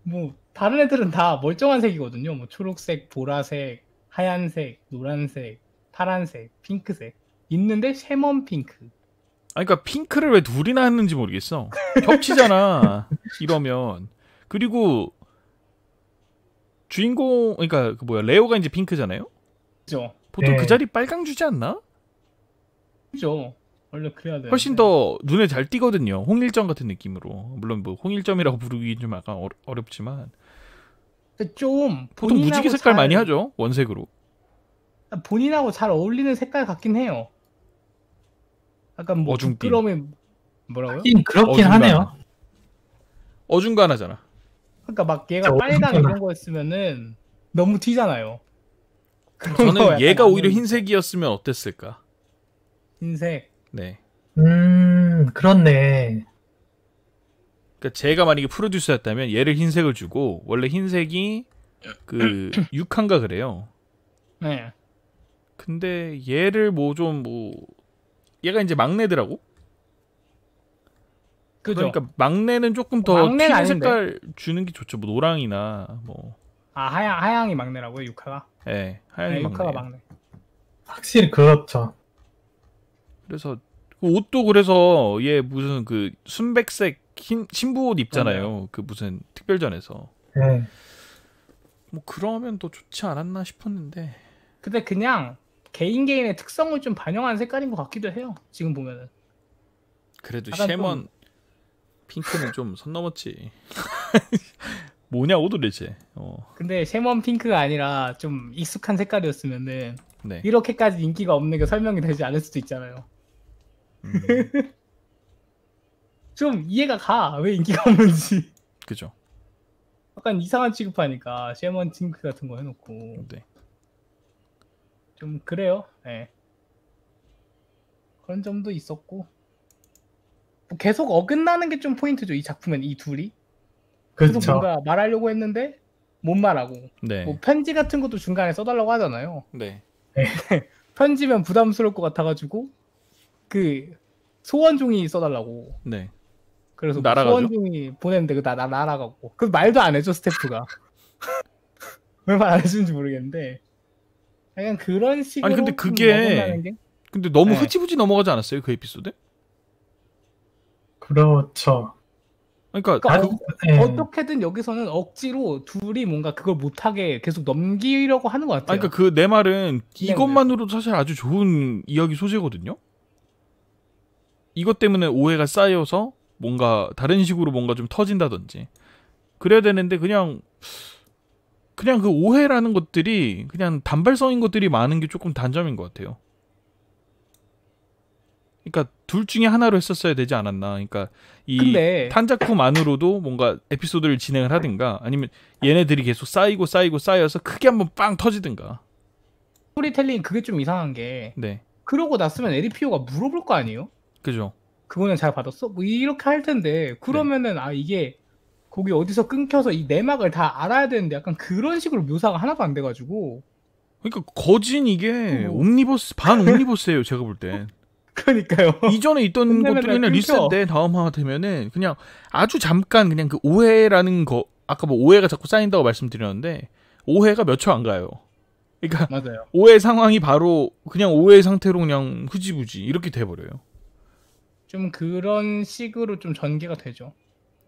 뭐 다른 애들은 다 멀쩡한 색이거든요. 뭐 초록색, 보라색, 하얀색, 노란색, 파란색, 핑크색 있는데 쉐먼 핑크. 아니, 그러니까 핑크를 왜 둘이나 했는지 모르겠어. 겹치잖아. 이러면. 그리고 주인공, 그러니까 그 뭐야, 레오가 이제 핑크잖아요. 그죠? 보통 네. 그 자리 빨강 주지 않나? 그죠? 원래 그래야 돼. 훨씬 더 눈에 잘 띄거든요. 홍일점 같은 느낌으로. 물론 뭐 홍일점이라고 부르기 좀 약간 어렵지만 좀 보통 무지개 본인하고 색깔 잘- 많이 하죠. 원색으로. 본인하고 잘 어울리는 색깔 같긴 해요. 약간 뭐 어중빛. 부끄러움이 뭐라고요? 하긴 그렇긴 어중간. 하네요. 어중간하잖아. 그러니까 막 얘가 진짜 빨강 어중간하. 이런 거였으면은 너무 튀잖아요. 그런 거 저는 약간 얘가 안 오히려 어울리죠. 흰색이었으면 어땠을까? 흰색. 네. 그렇네. 그러니까 제가 만약에 프로듀서였다면 얘를 흰색을 주고 원래 흰색이 그 6한가 그래요. 네. 근데 얘를 얘가 이제 막내더라고. 그죠? 그러니까 막내는 조금 더 막내는 튀는 아닌데. 색깔 주는 게 좋죠. 뭐 노랑이나 뭐 아 하양이 막내라고요, 유카가? 예, 하얀이 네, 유카가 막내. 막내. 확실히 그렇죠. 그래서 그 옷도 그래서 얘 무슨 그 순백색 흰 신부 옷 입잖아요. 맞아요. 그 무슨 특별전에서. 네. 뭐 그러면 더 좋지 않았나 싶었는데. 근데 그냥 개인의 특성을 좀 반영한 색깔인 것 같기도 해요. 지금 보면은. 그래도 약간 쉐먼 핑크는 좀 선 넘었지. 뭐냐고 도대체. 근데 쉐먼 핑크가 아니라 좀 익숙한 색깔이었으면은 네. 이렇게까지 인기가 없는 게 설명이 되지 않을 수도 있잖아요. 음, 좀 이해가 가. 왜 인기가 없는지. 그죠. 약간 이상한 취급하니까 쉐먼 핑크 같은 거 해놓고 네. 좀 그래요. 예. 그런 점도 있었고 뭐 계속 어긋나는 게 좀 포인트죠. 이 작품엔 이 둘이 계속 그렇죠. 뭔가 말하려고 했는데 못 말하고 네. 뭐 편지 같은 것도 중간에 써달라고 하잖아요. 네. 편지면 부담스러울 것 같아가지고 그 소원종이 써달라고. 네. 그래서 뭐 날아가죠? 소원종이 보냈는데 나 날아가고 그 말도 안 해줘 스태프가. 왜 말 안 해주는지 모르겠는데 약간 그런 식으로 아니, 근데 좀 그게 어긋나는 게 근데 너무 네. 흐지부지 넘어가지 않았어요? 그 에피소드? 그렇죠. 그러니까 그러니까 그- 네. 어떻게든 여기서는 억지로 둘이 뭔가 그걸 못하게 계속 넘기려고 하는 것 같아요. 아니, 그러니까 그 내 말은 네, 이것만으로도 사실 아주 좋은 이야기 소재거든요. 이것 때문에 오해가 쌓여서 뭔가 다른 식으로 뭔가 좀 터진다든지 그래야 되는데 그냥 그 오해라는 것들이 그냥 단발성인 것들이 많은 게 조금 단점인 것 같아요. 그러니까 둘 중에 하나로 했었어야 되지 않았나. 그러니까 이 근데 탄자쿠만으로도 뭔가 에피소드를 진행을 하든가 아니면 얘네들이 계속 쌓여서 크게 한번 빵 터지든가. 스토리텔링 그게 좀 이상한 게 네, 그러고 났으면 에리피오가 물어볼 거 아니에요? 그죠. 그거는 잘 받았어? 뭐 이렇게 할 텐데 그러면은 아 이게 거기 어디서 끊겨서 이 내막을 다 알아야 되는데 약간 그런 식으로 묘사가 하나도 안 돼가지고 그러니까 거진 이게 뭐. 옴니버스 반 옴니버스예요. 제가 볼 땐. 그러니까요. 이전에 있던 끝내면 것들이 그냥 끊겨. 리셋돼 다음 화 되면은 그냥 아주 잠깐 그냥 그 오해라는 거 아까 뭐 오해가 자꾸 쌓인다고 말씀드렸는데 오해가 몇 초 안 가요. 그러니까 맞아요. 오해 상황이 바로 그냥 오해 상태로 그냥 흐지부지 이렇게 돼버려요. 좀 그런 식으로 좀 전개가 되죠.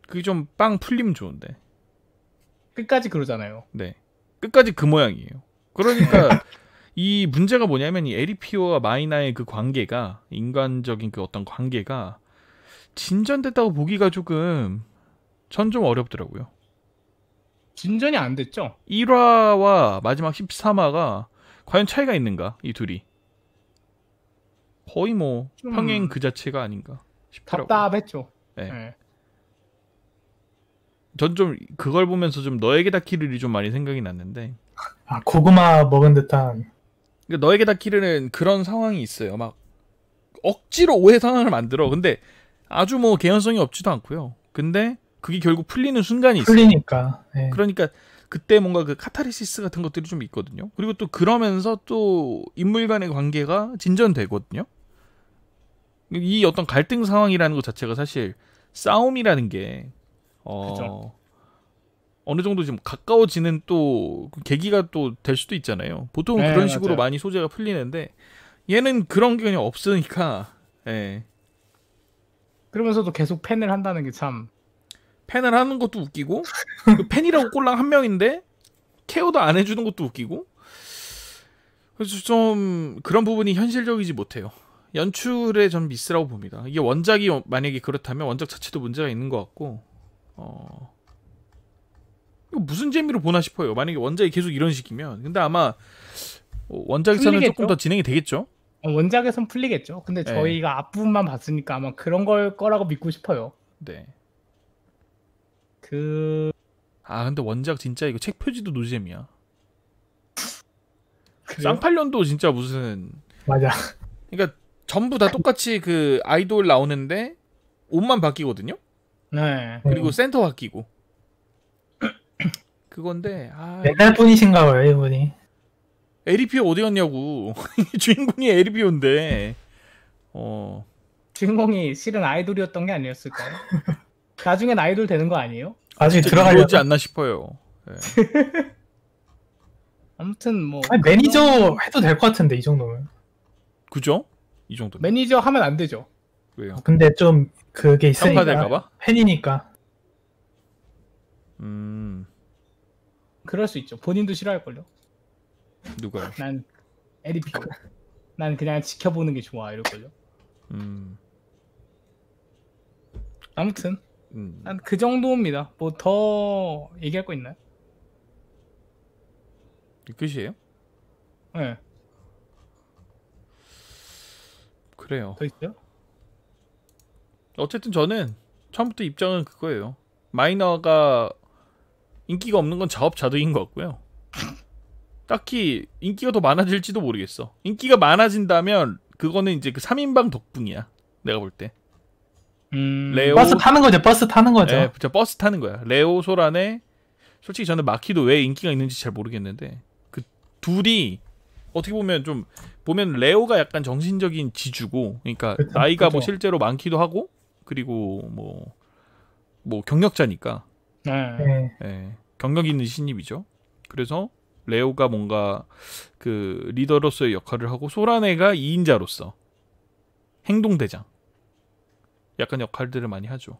그게 좀 빵 풀리면 좋은데. 끝까지 그러잖아요. 네. 끝까지 그 모양이에요. 그러니까 이 문제가 뭐냐면 이 에리피오와 마이나의 그 관계가 인간적인 그 어떤 관계가 진전됐다고 보기가 조금 전 좀 어렵더라고요. 진전이 안 됐죠? 1화와 마지막 13화가 과연 차이가 있는가? 이 둘이. 거의 뭐 좀 평행 그 자체가 아닌가 싶더라고요. 답답했죠. 네. 네. 전 좀 그걸 보면서 좀 너에게 닿기를이 좀 많이 생각이 났는데 아, 고구마 먹은 듯한. 그러니까 너에게 닿기를은 그런 상황이 있어요. 막 억지로 오해 상황을 만들어. 근데 아주 뭐 개연성이 없지도 않고요. 근데 그게 결국 풀리는 순간이 있어요. 풀리니까. 예. 그러니까 그때 뭔가 그 카타르시스 같은 것들이 좀 있거든요. 그리고 또 그러면서 또 인물 간의 관계가 진전되거든요. 이 어떤 갈등 상황이라는 것 자체가 사실 싸움이라는 게 그죠. 어느 정도 좀 가까워지는 또 계기가 또 될 수도 있잖아요. 보통은 네, 그런 식으로 맞아요. 많이 소재가 풀리는데 얘는 그런 게 그냥 없으니까 예. 그러면서도 계속 팬을 한다는 게 참. 팬을 하는 것도 웃기고 그 팬이라고 꼴랑 한 명인데 케어도 안 해주는 것도 웃기고 그래서 좀 그런 부분이 현실적이지 못해요. 연출의 전 미스라고 봅니다. 이게 원작이 만약에 그렇다면 원작 자체도 문제가 있는 것 같고 이거 무슨 재미로 보나 싶어요. 만약에 원작이 계속 이런 식이면. 근데 아마 원작에서는 풀리겠죠? 조금 더 진행이 되겠죠. 원작에선 풀리겠죠. 근데 네. 저희가 앞부분만 봤으니까 아마 그런 걸 거라고 믿고 싶어요. 네. 근데 원작 진짜 이거 책 표지도 노잼이야. 그래요? 쌍팔년도 진짜 무슨 맞아. 그러니까 전부 다 똑같이 그 아이돌 나오는데 옷만 바뀌거든요. 네. 그리고 센터 바뀌고 그건데 옛날 분이신가 봐요, 이분이. 에리피오 어디 갔냐고. 주인공이 에리피오인데 주인공이 실은 아이돌이었던 게 아니었을까요? 나중엔 아이돌 되는 거 아니에요? 나중에 진짜 들어가려고. 이러지 않나 싶어요. 네. 아무튼 뭐 아니, 매니저 해도 될 것 같은데, 이 정도면. 그죠? 이 정도면 매니저 하면 안 되죠. 왜요? 근데 좀 그게 있으니까. 평가될까봐? 팬이니까. 그럴 수 있죠. 본인도 싫어할걸요. 누가요? 난 에리피오. 난 그냥 지켜보는 게 좋아 이럴걸요. 아무튼 난 그 정도입니다. 뭐 더 얘기할 거 있나요? 끝이에요? 네. 그래요. 더 있어요? 어쨌든 저는 처음부터 입장은 그거예요. 마이너가 인기가 없는 건 자업자득인 것 같고요. 딱히 인기가 더 많아질지도 모르겠어. 인기가 많아진다면 그거는 이제 그 3인방 덕분이야. 내가 볼 때. 레오 버스 타는 거죠, 버스 타는 거죠. 네, 저 버스 타는 거야. 레오 소란에 솔직히 저는 마키도 왜 인기가 있는지 잘 모르겠는데 그 둘이 어떻게 보면 좀 보면 레오가 약간 정신적인 지주고 그러니까 그쵸, 나이가 뭐 그쵸. 실제로 많기도 하고 그리고 뭐 경력자니까 네. 네. 예, 경력 있는 신입이죠. 그래서 레오가 뭔가 그 리더로서의 역할을 하고 소라네가 2인자로서 행동대장 약간 역할들을 많이 하죠.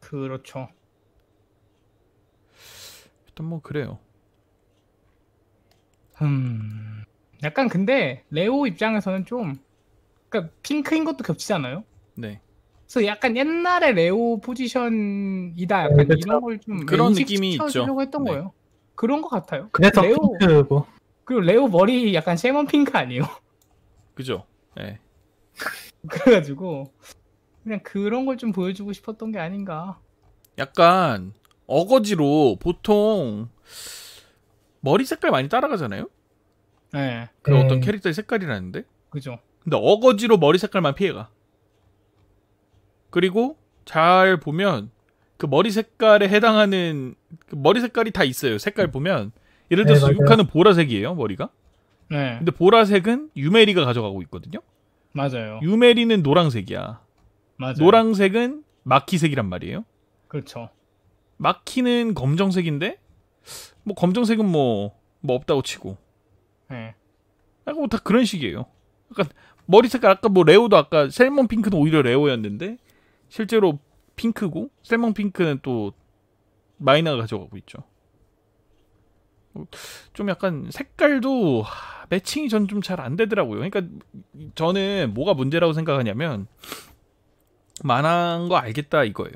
그렇죠. 일단 뭐 그래요. 약간 근데 레오 입장에서는 좀 그러니까 핑크인 것도 겹치잖아요. 네. 그래서 약간 옛날의 레오 포지션이다 약간 그쵸. 이런 걸 좀 그런 느낌이 인식시켜주려고 있죠. 했던 네. 거예요. 그런 것 같아요. 그래서 레오 핑크고. 그리고 레오 머리 약간 쉐먼 핑크 아니에요? 그죠? 예. 그래가지고 그냥 그런 걸 좀 보여주고 싶었던 게 아닌가. 약간 어거지로 보통 머리 색깔 많이 따라가잖아요. 네, 그 어떤 캐릭터의 색깔이라는데. 그죠. 근데 어거지로 머리 색깔만 피해가. 그리고 잘 보면 그 머리 색깔에 해당하는 그 머리 색깔이 다 있어요. 색깔 보면 예를 들어서 네, 맞아요. 유카는 보라색이에요, 머리가. 네, 근데 보라색은 유메리가 가져가고 있거든요. 맞아요. 유메리는 노랑색이야. 맞아요. 노랑색은 마키색이란 말이에요. 그렇죠. 마키는 검정색인데 뭐 검정색은 뭐 없다고 치고 네, 약간 뭐 다 그런 식이에요. 약간 머리 색깔 아까 뭐 레오도 아까 셀몬 핑크는 오히려 레오였는데 실제로 핑크고 셀몬 핑크는 또 마이너가 가져가고 있죠. 좀 약간 색깔도 매칭이 전 좀 잘 안 되더라고요. 그러니까 저는 뭐가 문제라고 생각하냐면 만화인 거 알겠다 이거예요.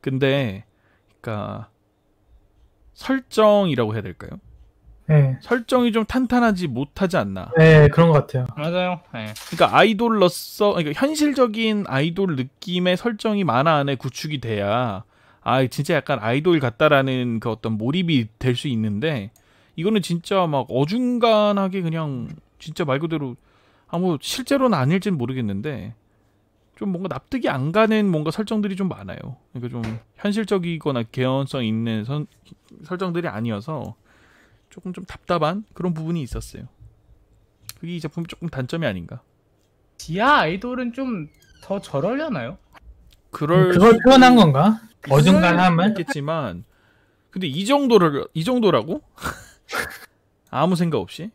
근데 그러니까 설정이라고 해야 될까요? 네. 설정이 좀 탄탄하지 못하지 않나. 네, 그런 것 같아요. 맞아요. 네. 그러니까 아이돌로서 그러니까 현실적인 아이돌 느낌의 설정이 만화 안에 구축이 돼야 진짜 약간 아이돌 같다라는 그 어떤 몰입이 될 수 있는데 이거는 진짜 막 어중간하게 그냥 진짜 말 그대로 뭐 실제로는 아닐지는 모르겠는데 좀 뭔가 납득이 안 가는 뭔가 설정들이 좀 많아요. 그러니까 좀 현실적이거나 개연성 있는 설정들이 아니어서 조금 좀 답답한 그런 부분이 있었어요. 그게 이 작품이 조금 단점이 아닌가. 지하 아이돌은 좀 더 저러려나요? 그럴 그걸 수도 표현한 건가? 어중간함을? 있겠지만 근데 이 정도라고? 아무 생각 없이?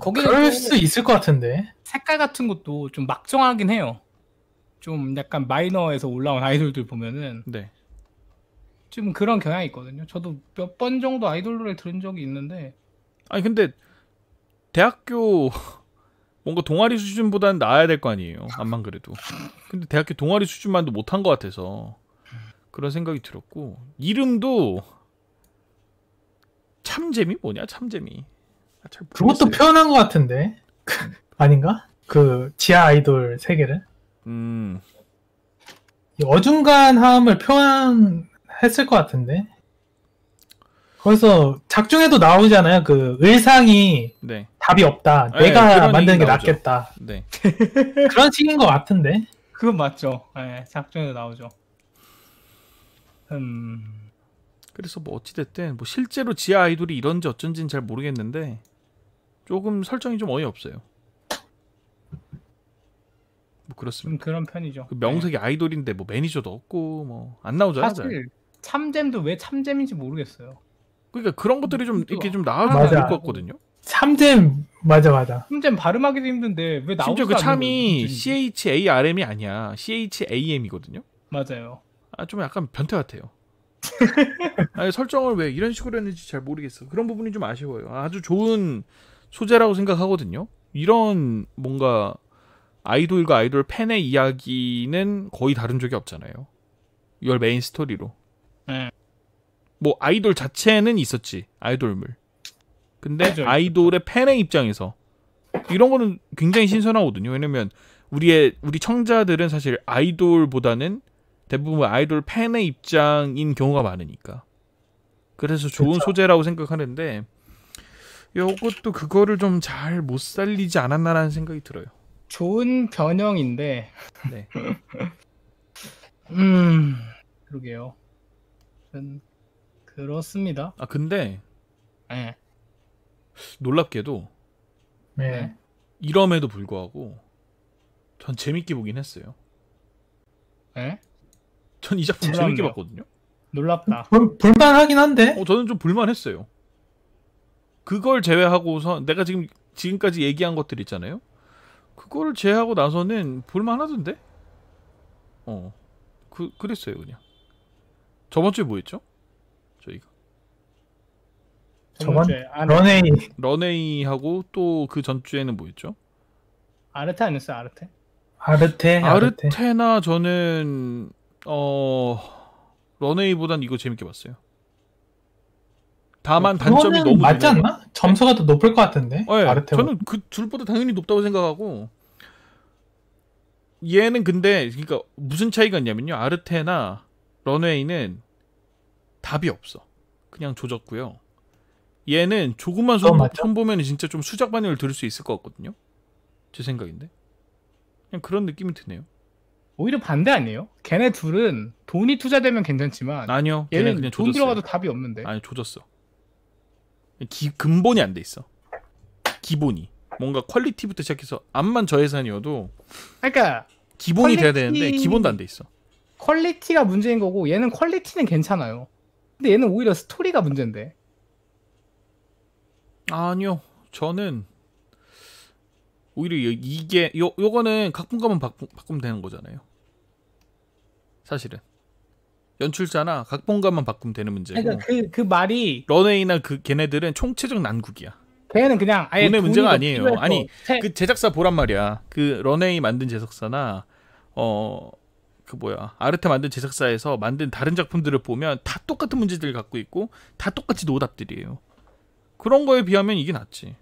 거기는 그럴 또 수 있을 것 같은데. 색깔 같은 것도 좀 막정하긴 해요. 좀 약간 마이너에서 올라온 아이돌들 보면은 네. 좀 그런 경향이 있거든요. 저도 몇 번 정도 아이돌 노래 들은 적이 있는데 아니 근데 대학교 뭔가 동아리 수준보다는 나아야 될 거 아니에요. 암만 그래도. 근데 대학교 동아리 수준만도 못한 것 같아서 그런 생각이 들었고 이름도 참재미 뭐냐 참재미. 잘 그것도 모르겠어요. 표현한 것 같은데. 아닌가? 그 지하 아이돌 세계를. 이 어중간함을 표현했을 것 같은데. 거기서 작중에도 나오잖아요. 그 의상이 네. 답이 없다. 네, 내가 그런 만드는 게 얘기 나오죠. 낫겠다. 네. 그런 식인 것 같은데. 그건 맞죠. 네, 작전에도 나오죠. 그래서 뭐 어찌됐든 뭐 실제로 지하 아이돌이 이런지 어쩐지는 잘 모르겠는데 조금 설정이 좀 어이없어요. 뭐 그렇습니다. 좀 그런 편이죠. 그 명색이 아이돌인데 뭐 매니저도 없고 뭐 안 나오잖아. 잘. 사실 참잼도 왜 참잼인지 모르겠어요. 그러니까 그런 것들이 좀 이렇게 좀 나와도 맞아. 좋을 것 같거든요. 참잼 맞아. 참잼 발음하기도 힘든데 왜 나오지도 심지어 그 않는 참이 거예요? CHARM이 아니야. CHAM이거든요. 맞아요. 좀 약간 변태 같아요. 아니, 설정을 왜 이런 식으로 했는지 잘 모르겠어. 그런 부분이 좀 아쉬워요. 아주 좋은 소재라고 생각하거든요. 이런 뭔가 아이돌과 아이돌 팬의 이야기는 거의 다른 적이 없잖아요. 이걸 메인 스토리로. 네. 뭐 아이돌 자체는 있었지. 아이돌물. 근데 그죠, 아이돌의 팬의 입장에서 이런 거는 굉장히 신선하거든요. 왜냐면 우리 청자들은 사실 아이돌보다는 대부분 아이돌 팬의 입장인 경우가 많으니까. 그래서 좋은 그쵸. 소재라고 생각하는데 이것도 그거를 좀 잘 못 살리지 않았나라는 생각이 들어요. 좋은 변형인데 네. 그러게요. 그렇습니다. 근데 네. 놀랍게도 네. 이럼에도 불구하고 전 재밌게 보긴 했어요. 네? 전 이 작품 놀랍네요. 재밌게 봤거든요. 놀랍다. 볼만하긴 한데. 저는 좀 볼만했어요. 그걸 제외하고서 내가 지금까지 얘기한 것들 있잖아요. 그거를 제외하고 나서는 볼만하던데. 그랬어요 그냥. 저번 주에 뭐 했죠? 저희가 저번 주에 런웨이 런웨이하고 또 그 전주에는 뭐 했죠? 아르테 아니었어요? 아르테? 아르테. 아르테나 저는 런웨이보단 이거 재밌게 봤어요. 다만 단점이 그거는 너무 맞지 높은 않나? 점수가 더 높을 것 같은데. 네, 아르테. 저는 그 둘보다 당연히 높다고 생각하고 얘는 근데 그러니까 무슨 차이가 있냐면요. 아르테나 런웨이는 답이 없어. 그냥 조졌고요. 얘는 조금만 맞죠? 손 보면 진짜 좀 수작 반응을 들을 수 있을 것 같거든요. 제 생각인데 그냥 그런 느낌이 드네요. 오히려 반대 아니에요? 걔네 둘은 돈이 투자되면 괜찮지만 아니요. 걔는 얘는 그냥 돈 조졌어요. 들어가도 답이 없는데. 아니 조졌어. 근본이 안 돼 있어. 기본이 뭔가 퀄리티부터 시작해서 암만 저예산이어도 그러니까 기본이 돼야 퀄리티- 되는데 기본도 안 돼 있어. 퀄리티가 문제인 거고 얘는 퀄리티는 괜찮아요. 근데 얘는 오히려 스토리가 문제인데. 아니요. 저는 오히려 이게 요거는 각본가만 바꾸면 되는 거잖아요. 사실은 연출자나 각본가만 바꾸면 되는 문제고 그러니까 그 말이 런웨이나 그 걔네들은 총체적 난국이야. 걔는 그냥 아예 돈의 문제가 돈이 더 아니에요. 필요해서 아니 그 제작사 보란 말이야. 그 런웨이 만든 제작사나 그 뭐야 아르테 만든 제작사에서 만든 다른 작품들을 보면 다 똑같은 문제들을 갖고 있고 다 똑같이 노답들이에요. 그런 거에 비하면 이게 낫지.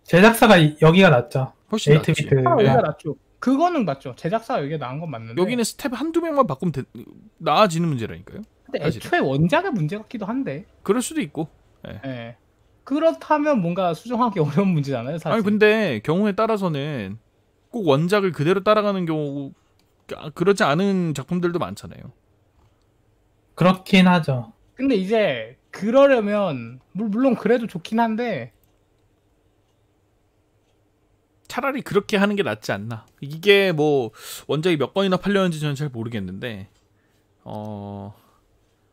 제작사가 여기가 낫죠. 훨씬 낫지. 8비트. 아, 예. 여기가 낫죠. 그거는 맞죠. 제작사가 여기가 나은 건 맞는데. 여기는 스텝 한두 명만 바꾸면 나아지는 문제라니까요. 근데 사실은. 애초에 원작의 문제 같기도 한데. 그럴 수도 있고. 예. 그렇다면 뭔가 수정하기 어려운 문제잖아요, 사실. 아니 근데 경우에 따라서는 꼭 원작을 그대로 따라가는 경우 그렇지 않은 작품들도 많잖아요. 그렇긴 하죠. 근데 이제 그러려면 물론 그래도 좋긴 한데 차라리 그렇게 하는 게 낫지 않나. 이게 뭐 원작이 몇 권이나 팔렸는지 저는 잘 모르겠는데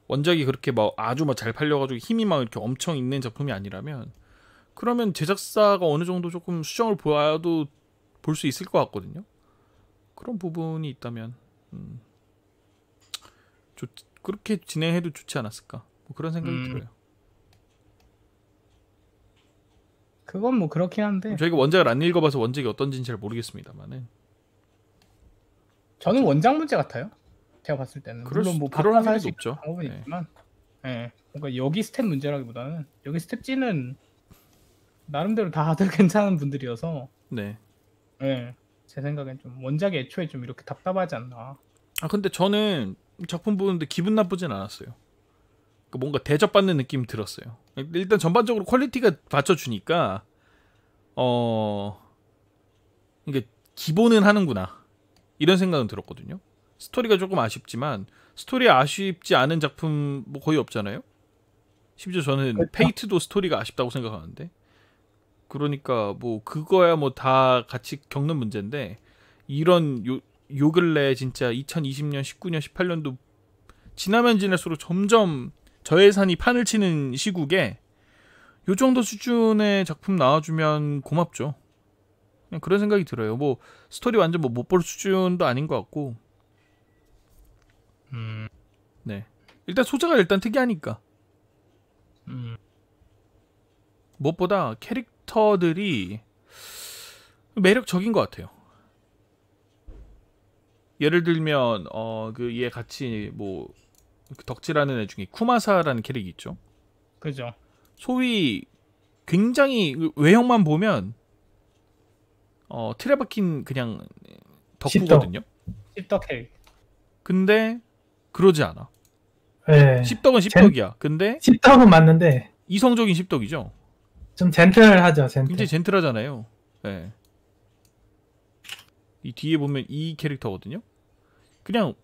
원작이 그렇게 막 아주 막 잘 팔려가지고 힘이 막 이렇게 엄청 있는 작품이 아니라면 그러면 제작사가 어느 정도 조금 수정을 보아도 볼 수 있을 것 같거든요. 그런 부분이 있다면 그렇게 진행해도 좋지 않았을까. 뭐 그런 생각이 들어요. 그건 뭐 그렇긴 한데 저희가 원작을 안 읽어봐서 원작이 어떤지는 잘 모르겠습니다만은 저는 원작 문제 같아요. 제가 봤을 때는 물론 뭐 그럴 바꿔서 할 확률이 수 높죠. 있는 방법은 네. 있지만 예. 그러니까 여기 스텝 문제라기보다는 여기 스텝 G는 나름대로 다들 괜찮은 분들이어서 네. 예. 제 생각엔 좀 원작이 애초에 좀 이렇게 답답하지 않나. 아 근데 저는 작품 보는데 기분 나쁘진 않았어요. 그러니까 뭔가 대접받는 느낌 들었어요. 일단 전반적으로 퀄리티가 받쳐주니까 이게 기본은 하는구나 이런 생각은 들었거든요. 스토리가 조금 아쉽지만 스토리 아쉽지 않은 작품 뭐 거의 없잖아요. 심지어 저는 그렇죠. 페이트도 스토리가 아쉽다고 생각하는데 그러니까 뭐 그거야 뭐 다 같이 겪는 문제인데 이런 요 근래 진짜 2020년, 19년, 18년도 지나면 지날수록 점점 저예산이 판을 치는 시국에 요 정도 수준의 작품 나와주면 고맙죠. 그냥 그런 생각이 들어요. 뭐 스토리 완전 뭐 못 볼 수준도 아닌 것 같고. 네. 일단 소재가 일단 특이하니까. 무엇보다 캐릭터들이 매력적인 것 같아요. 예를 들면 그 얘 같이 뭐 덕질하는 애 중에 쿠마사라는 캐릭이 있죠. 그죠. 소위 굉장히 외형만 보면 틀에 박힌 그냥 덕후거든요. 씹덕 캐릭. 근데 그러지 않아. 예. 씹덕은 씹덕이야. 근데 씹덕은 맞는데 이성적인 씹덕이죠. 좀 젠틀하죠, 젠틀. 굉장히 젠틀하잖아요. 네. 이 뒤에 보면 이 캐릭터거든요. 그냥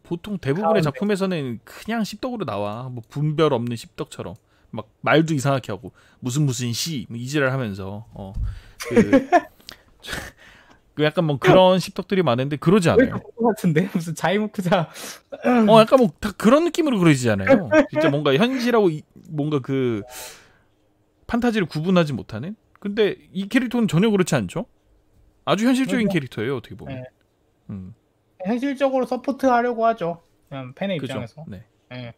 보통 대부분의 가운데. 작품에서는 그냥 씹덕으로 나와. 뭐 분별 없는 씹덕처럼 막 말도 이상하게 하고 무슨 시 이지랄 하면서 그 약간 뭐 그런 씹덕들이 많은데 그러지 왜 않아요. 그거 같은데 무슨 자이모쿠자. 약간 뭐 다 그런 느낌으로 그러지잖아요. 진짜 뭔가 현실하고 뭔가 그 판타지를 구분하지 못하는. 근데 이 캐릭터는 전혀 그렇지 않죠. 아주 현실적인 그렇죠. 캐릭터예요. 어떻게 보면. 네. 현실적으로 서포트하려고 하죠. 그냥 팬의 그죠. 입장에서. 네. 예.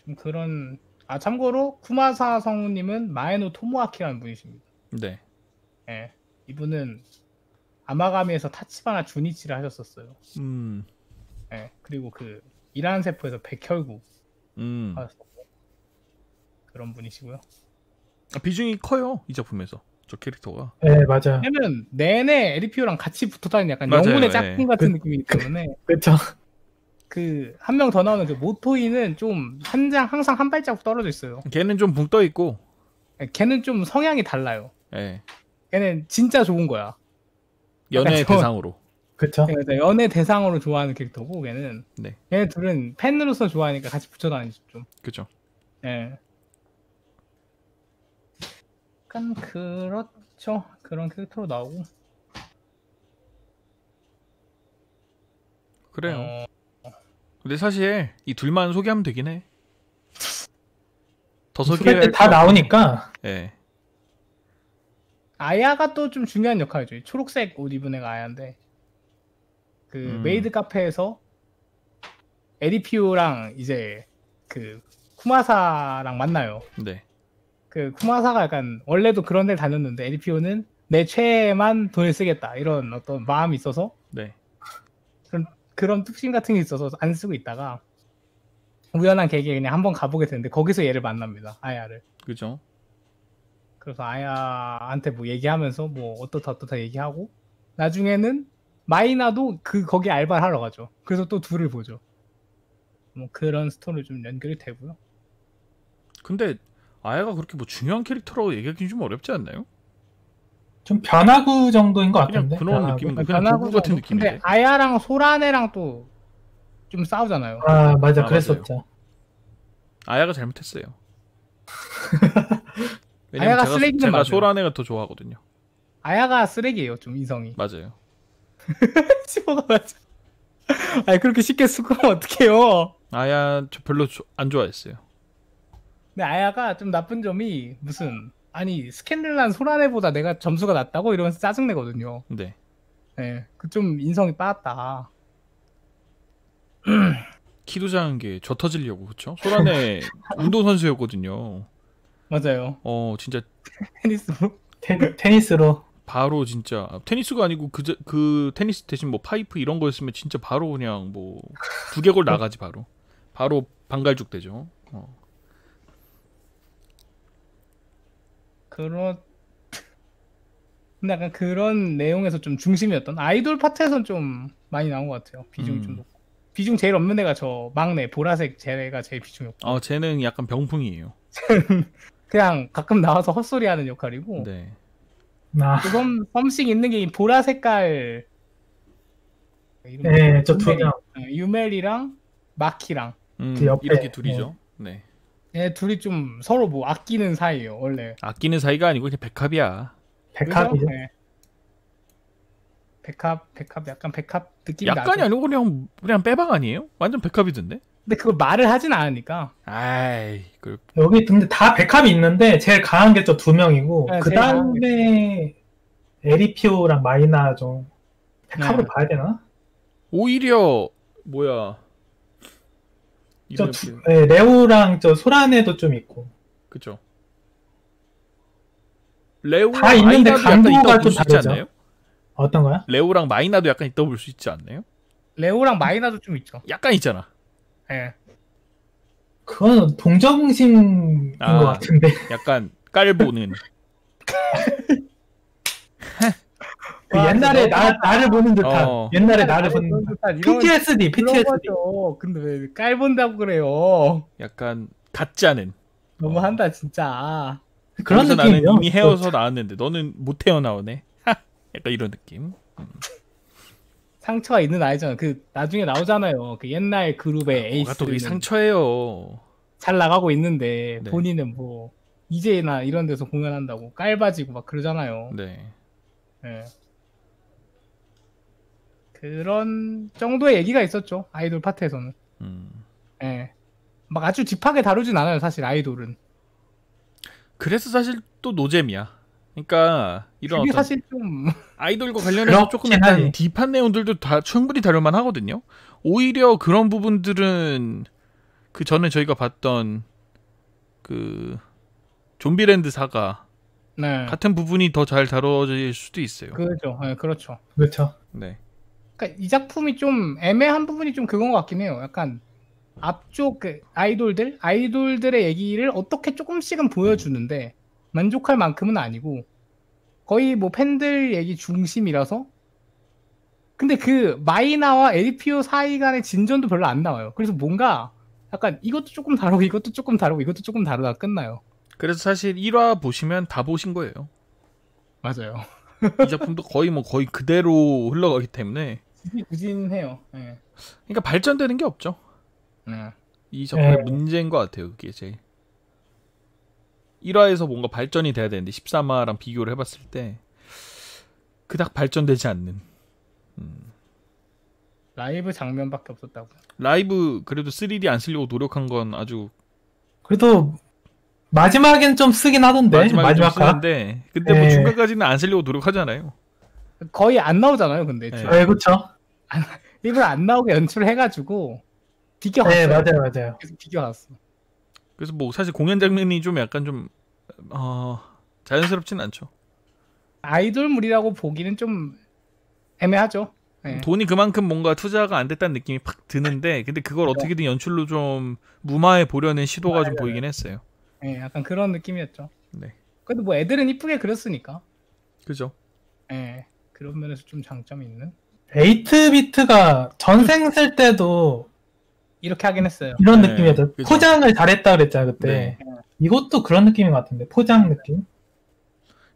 좀 그런. 아 참고로 쿠마사 성우님은 마에노 토모아키라는 분이십니다. 네. 예. 이분은 아마가미에서 타치바나 주니치를 하셨었어요. 예. 그리고 그 이라는 세포에서 백혈구 하셨었고 그런 분이시고요. 비중이 커요. 이 작품에서. 저 캐릭터가. 예, 맞아요. 왜냐면 내내 에리피오랑 같이 붙어 다니는 약간 맞아요, 영혼의 예. 짝꿍 같은 느낌이기 때문에 그렇죠. 그 한 명 더 나오는 그 모토이는 좀 항상 한 발자국 떨어져 있어요. 걔는 좀 붕 떠 있고. 예, 걔는 좀 성향이 달라요. 예. 걔는 진짜 좋은 거야. 연애 약간 대상으로. 그렇죠. 그러니까 연애 대상으로 좋아하는 캐릭터고 걔는. 네. 걔네 둘은 팬으로서 좋아하니까 같이 붙여 다니죠 좀. 그죠. 예. 약간 그렇죠. 그런 캐릭터로 나오고. 그래요. 근데 사실 이 둘만 소개하면 되긴 해. 더 소개 소개할 때다 나오니까. 예. 아야가 또 좀 중요한 역할이죠. 이 초록색 옷 입은 애가 아야인데 그 메이드 카페에서 에리피오랑 이제 그 쿠마사랑 만나요. 네. 그 쿠마사가 약간 원래도 그런 데를 다녔는데 에리피오는 내 최애만 돈을 쓰겠다 이런 어떤 마음이 있어서 네. 그런 뚝심 같은 게 있어서 안 쓰고 있다가 우연한 계기에 그냥 한번 가보게 되는데 거기서 얘를 만납니다. 아야를. 그죠? 그래서 아야한테 뭐 얘기하면서 뭐 어떻다 얘기하고 나중에는 마이나도 거기 알바를 하러 가죠. 그래서 또 둘을 보죠. 뭐 그런 스토리 좀 연결이 되고요. 근데 아야가 그렇게 뭐 중요한 캐릭터라고 얘기하기 좀 어렵지 않나요? 좀 변화구 정도인 것 그냥 같은데. 그런 변화구. 느낌인 거 그냥 변화구 도구 같은 정도? 느낌인데. 근데 아야랑 소라네랑 또 좀 싸우잖아요. 아 맞아 아, 그랬었죠. 아야가 잘못했어요. 아야가 왜냐면 쓰레기는 제가 맞아요. 소라네가 더 좋아하거든요. 아야가 쓰레기예요, 좀 인성이. 맞아요. 치보가 맞아. 아니 그렇게 쉽게 수긍하면 어떡해요. 아야 저 별로 안 좋아했어요. 근데 아야가 좀 나쁜 점이 무슨 아니 스캔들난 소라네보다 내가 점수가 낮다고 이러면서 짜증내거든요. 네. 예, 그 좀 인성이 빠았다. 키도 작은 게 저 터지려고 그쵸? 소라네 운동선수였거든요. 맞아요. 진짜 테니스로. 테니스로. 바로 진짜 테니스가 아니고 그 테니스 대신 뭐 파이프 이런 거였으면 진짜 바로 그냥 뭐 두개골 나가지 바로 방갈죽 되죠. 그런 근데 약간 그런 내용에서 좀 중심이었던 아이돌 파트에선 좀 많이 나온 것 같아요. 비중이 좀 높고 비중 제일 없는 애가 저 막내 보라색 쟤가 제일 비중이 없고 쟤는 약간 병풍이에요. 그냥 가끔 나와서 헛소리하는 역할이고 네. 아, 썸씽 있는 게 이 보라 색깔 이름 네, 저 두 유멜이- 명. 유멜이랑 마키랑 그 옆에, 이렇게 둘이죠. 네. 얘 둘이 좀 서로 뭐 아끼는 사이예요 원래. 아끼는 사이가 아니고 그냥 백합이야. 백합이죠. 그죠? 네. 백합 약간 백합 느낌이 약간이 나죠. 아니고 그냥 빼박 아니에요? 완전 백합이던데? 근데 그걸 말을 하진 않으니까. 아이, 여기 근데 다 백합이 있는데 제일 강한 게 저 두 명이고 네, 그 제일 강한 다음에 에리피오랑 마이나 좀 백합으로 네. 봐야 되나? 오히려 뭐야? 저 이렇게 네, 레오랑 저 소라네도 좀 있고 그죠? 레오랑 다 있는데 마이나도 약간 강도가 있다고 좀 볼 수 있지 다르죠. 않나요? 어떤 거야? 레오랑 마이나도 약간 있다고 볼 수 있지 않나요? 레오랑 마이나도 좀 있죠. 약간 있잖아. 예. 그건 동정심인 아. 것 같은데. 약간 깔보는. 그 와, 옛날에 너무- 나를 보는 듯한 옛날에 나를 보는 듯한 PTSD. 그런 거죠. 근데 왜 깔본다고 그래요? 약간 같지 않은. 너무한다 진짜. 그런 그래서 나는 느낌이요. 이미 헤어서 나왔는데 너는 못 태어나오네. 약간 이런 느낌. 상처가 있는 아이잖아. 그 나중에 나오잖아요. 그 옛날 그룹의 뭐가 또 그게 에이스 상처예요. 잘 나가고 있는데 네. 본인은 뭐 이제나 이런 데서 공연한다고 깔바지고 막 그러잖아요. 네. 예. 그런 정도의 얘기가 있었죠. 아이돌 파트에서는. 음. 예. 막 아주 딥하게 다루진 않아요. 사실 아이돌은. 그래서 사실 또 노잼이야. 그러니까 이런 그게 어떤 사실 좀 아이돌과 관련해서 조금 그렇긴 약간 하지. 딥한 내용들도 다 충분히 다룰만 하거든요. 오히려 그런 부분들은 그 전에 저희가 봤던 그 좀비랜드 사가 네. 같은 부분이 더 잘 다뤄질 수도 있어요. 그죠. 예, 그렇죠. 그렇죠. 네. 그러니까 이 작품이 좀 애매한 부분이 좀 그건 것 같긴 해요. 약간 앞쪽 그 아이돌들의 얘기를 어떻게 조금씩은 보여주는데 만족할 만큼은 아니고 거의 뭐 팬들 얘기 중심이라서 근데 그 마이나와 에리피오 사이 간의 진전도 별로 안 나와요. 그래서 뭔가 약간 이것도 조금 다루고 이것도 조금 다루고 이것도 조금 다루다가 끝나요. 그래서 사실 1화 보시면 다 보신 거예요. 맞아요. 이 작품도 거의 그대로 흘러가기 때문에 구진해요. 예. 그러니까 발전되는 게 없죠. 네. 이 작품의 네. 문제인 것 같아요. 그게 제일 1화에서 뭔가 발전이 돼야 되는데 13화랑 비교를 해봤을 때 그닥 발전되지 않는 라이브 장면밖에 없었다고. 라이브 그래도 3D 안 쓰려고 노력한 건 아주 그래도 마지막엔 좀 쓰긴 하던데. 마지막에 좀 마지막 가. 쓰는데 근데 뭐 네. 중간까지는 안 쓰려고 노력하잖아요. 거의 안 나오잖아요. 근데 네. 애초에. 네, 그렇죠. 일부러 안 나오게 연출해가지고 비껴갔어요. 네, 맞아요. 계속 비껴갔어. 그래서 뭐 사실 공연 장면이 좀 약간 좀 자연스럽진 않죠. 아이돌물이라고 보기는 좀 애매하죠. 네. 돈이 그만큼 뭔가 투자가 안 됐다는 느낌이 팍 드는데 근데 그걸 어떻게든 연출로 좀 무마해 보려는 시도가 좀 보이긴 했어요. 네, 약간 그런 느낌이었죠. 네. 그래도 뭐 애들은 이쁘게 그렸으니까. 그죠? 네, 그런 면에서 좀 장점이 있는. 8비트가 전생 쓸 때도 이렇게 하긴 했어요. 이런 네, 느낌이었죠. 그죠. 포장을 잘했다 그랬잖아 그때. 네. 이것도 그런 느낌인 것 같은데 포장 느낌.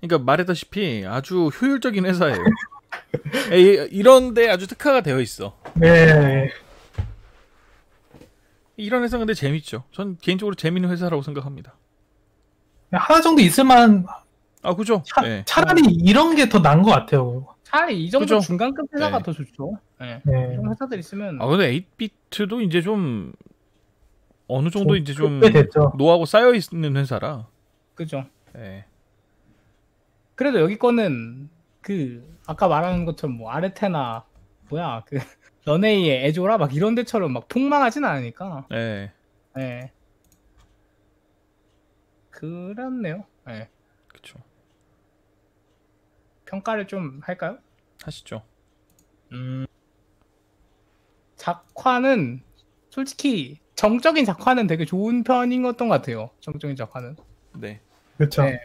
그러니까 말했다시피 아주 효율적인 회사예요. 이런데 아주 특화가 되어 있어. 네. 이런 회사 근데 재밌죠. 전 개인적으로 재밌는 회사라고 생각합니다. 하나 정도 있을만. 아 그죠? 네. 차라리 이런 게 더 나은 것 같아요. 차라리 이 정도 그죠? 중간급 회사가 네. 더 좋죠. 네. 네. 이런 회사들 있으면 아 근데 8비트도 이제 좀 어느 정도 이제 좀 꽤 됐죠. 노하고 쌓여 있는 회사라. 그죠. 네. 그래도 여기 거는 그 아까 말하는 것처럼 뭐 아르테나 뭐야 그 런웨이의 에조라 막 이런 데처럼 막 폭망하진 않으니까. 네. 네. 그렇네요. 네. 그쵸. 평가를 좀 할까요? 하시죠. 작화는 솔직히 정적인 작화는 되게 좋은 편인 것 같아요. 정적인 작화는. 네. 그렇죠. 네.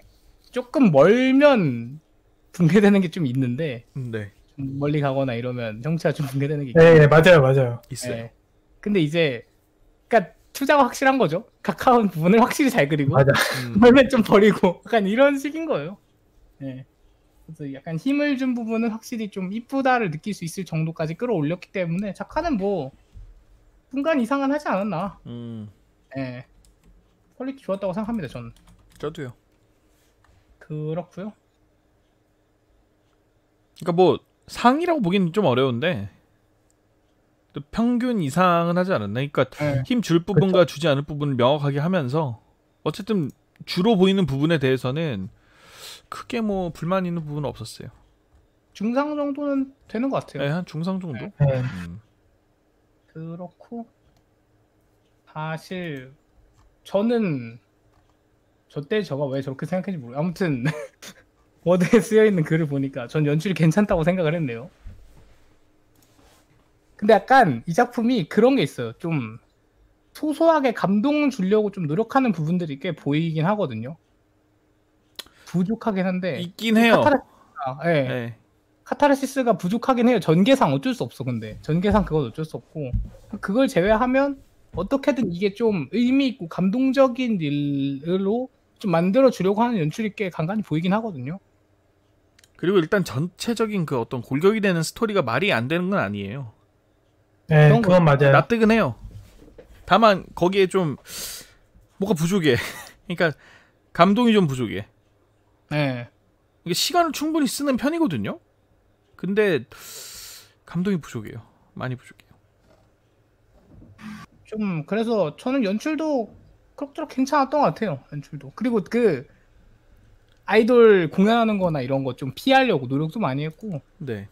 조금 멀면 붕괴되는 게 좀 있는데 네. 좀 멀리 가거나 이러면 형체가 좀 붕괴되는 게 네, 맞아요. 있어요. 네. 근데 이제 그러니까 투자가 확실한 거죠. 가까운 부분을 확실히 잘 그리고 맞아. 멀면 좀 버리고 약간 이런 식인 거예요. 네. 그래서 약간 힘을 준 부분은 확실히 좀 이쁘다를 느낄 수 있을 정도까지 끌어올렸기 때문에 작화는 뭐 분간 이상은 하지 않았나. 네. 퀄리티 좋았다고 생각합니다. 저는. 저도요. 그렇고요. 그러니까 뭐 상이라고 보기는 좀 어려운데 또 평균 이상은 하지 않았나? 그러니까 네. 힘 줄 부분과 주지 않을 부분을 명확하게 하면서 어쨌든 주로 보이는 부분에 대해서는 크게 뭐 불만 있는 부분은 없었어요. 중상 정도는 되는 것 같아요. 네, 한 중상 정도. 네. 그렇고 사실 저는 저때 저가 왜 저렇게 생각했는지 모르겠어요. 아무튼 워드에 쓰여있는 글을 보니까 전 연출이 괜찮다고 생각을 했네요. 근데 약간 이 작품이 그런 게 있어요. 좀 소소하게 감동 주려고 좀 노력하는 부분들이 꽤 보이긴 하거든요. 부족하긴 한데 있긴 해요. 네. 네. 카타르시스가 부족하긴 해요. 전개상 어쩔 수 없어. 근데 전개상 그건 어쩔 수 없고 그걸 제외하면 어떻게든 이게 좀 의미 있고 감동적인 일로 좀 만들어 주려고 하는 연출이 꽤 간간히 보이긴 하거든요. 그리고 일단 전체적인 그 어떤 골격이 되는 스토리가 말이 안 되는 건 아니에요. 네, 그런 그건 맞아요. 납득은 해요. 다만 거기에 좀 뭐가 부족해. 그러니까 감동이 좀 부족해. 네. 이게 시간을 충분히 쓰는 편이거든요. 근데 감동이 부족해요. 많이 부족해요. 좀 그래서 저는 연출도 그럭저럭 괜찮았던 것 같아요. 연출도. 그리고 그 아이돌 공연하는 거나 이런 거 좀 피하려고 노력도 많이 했고 네.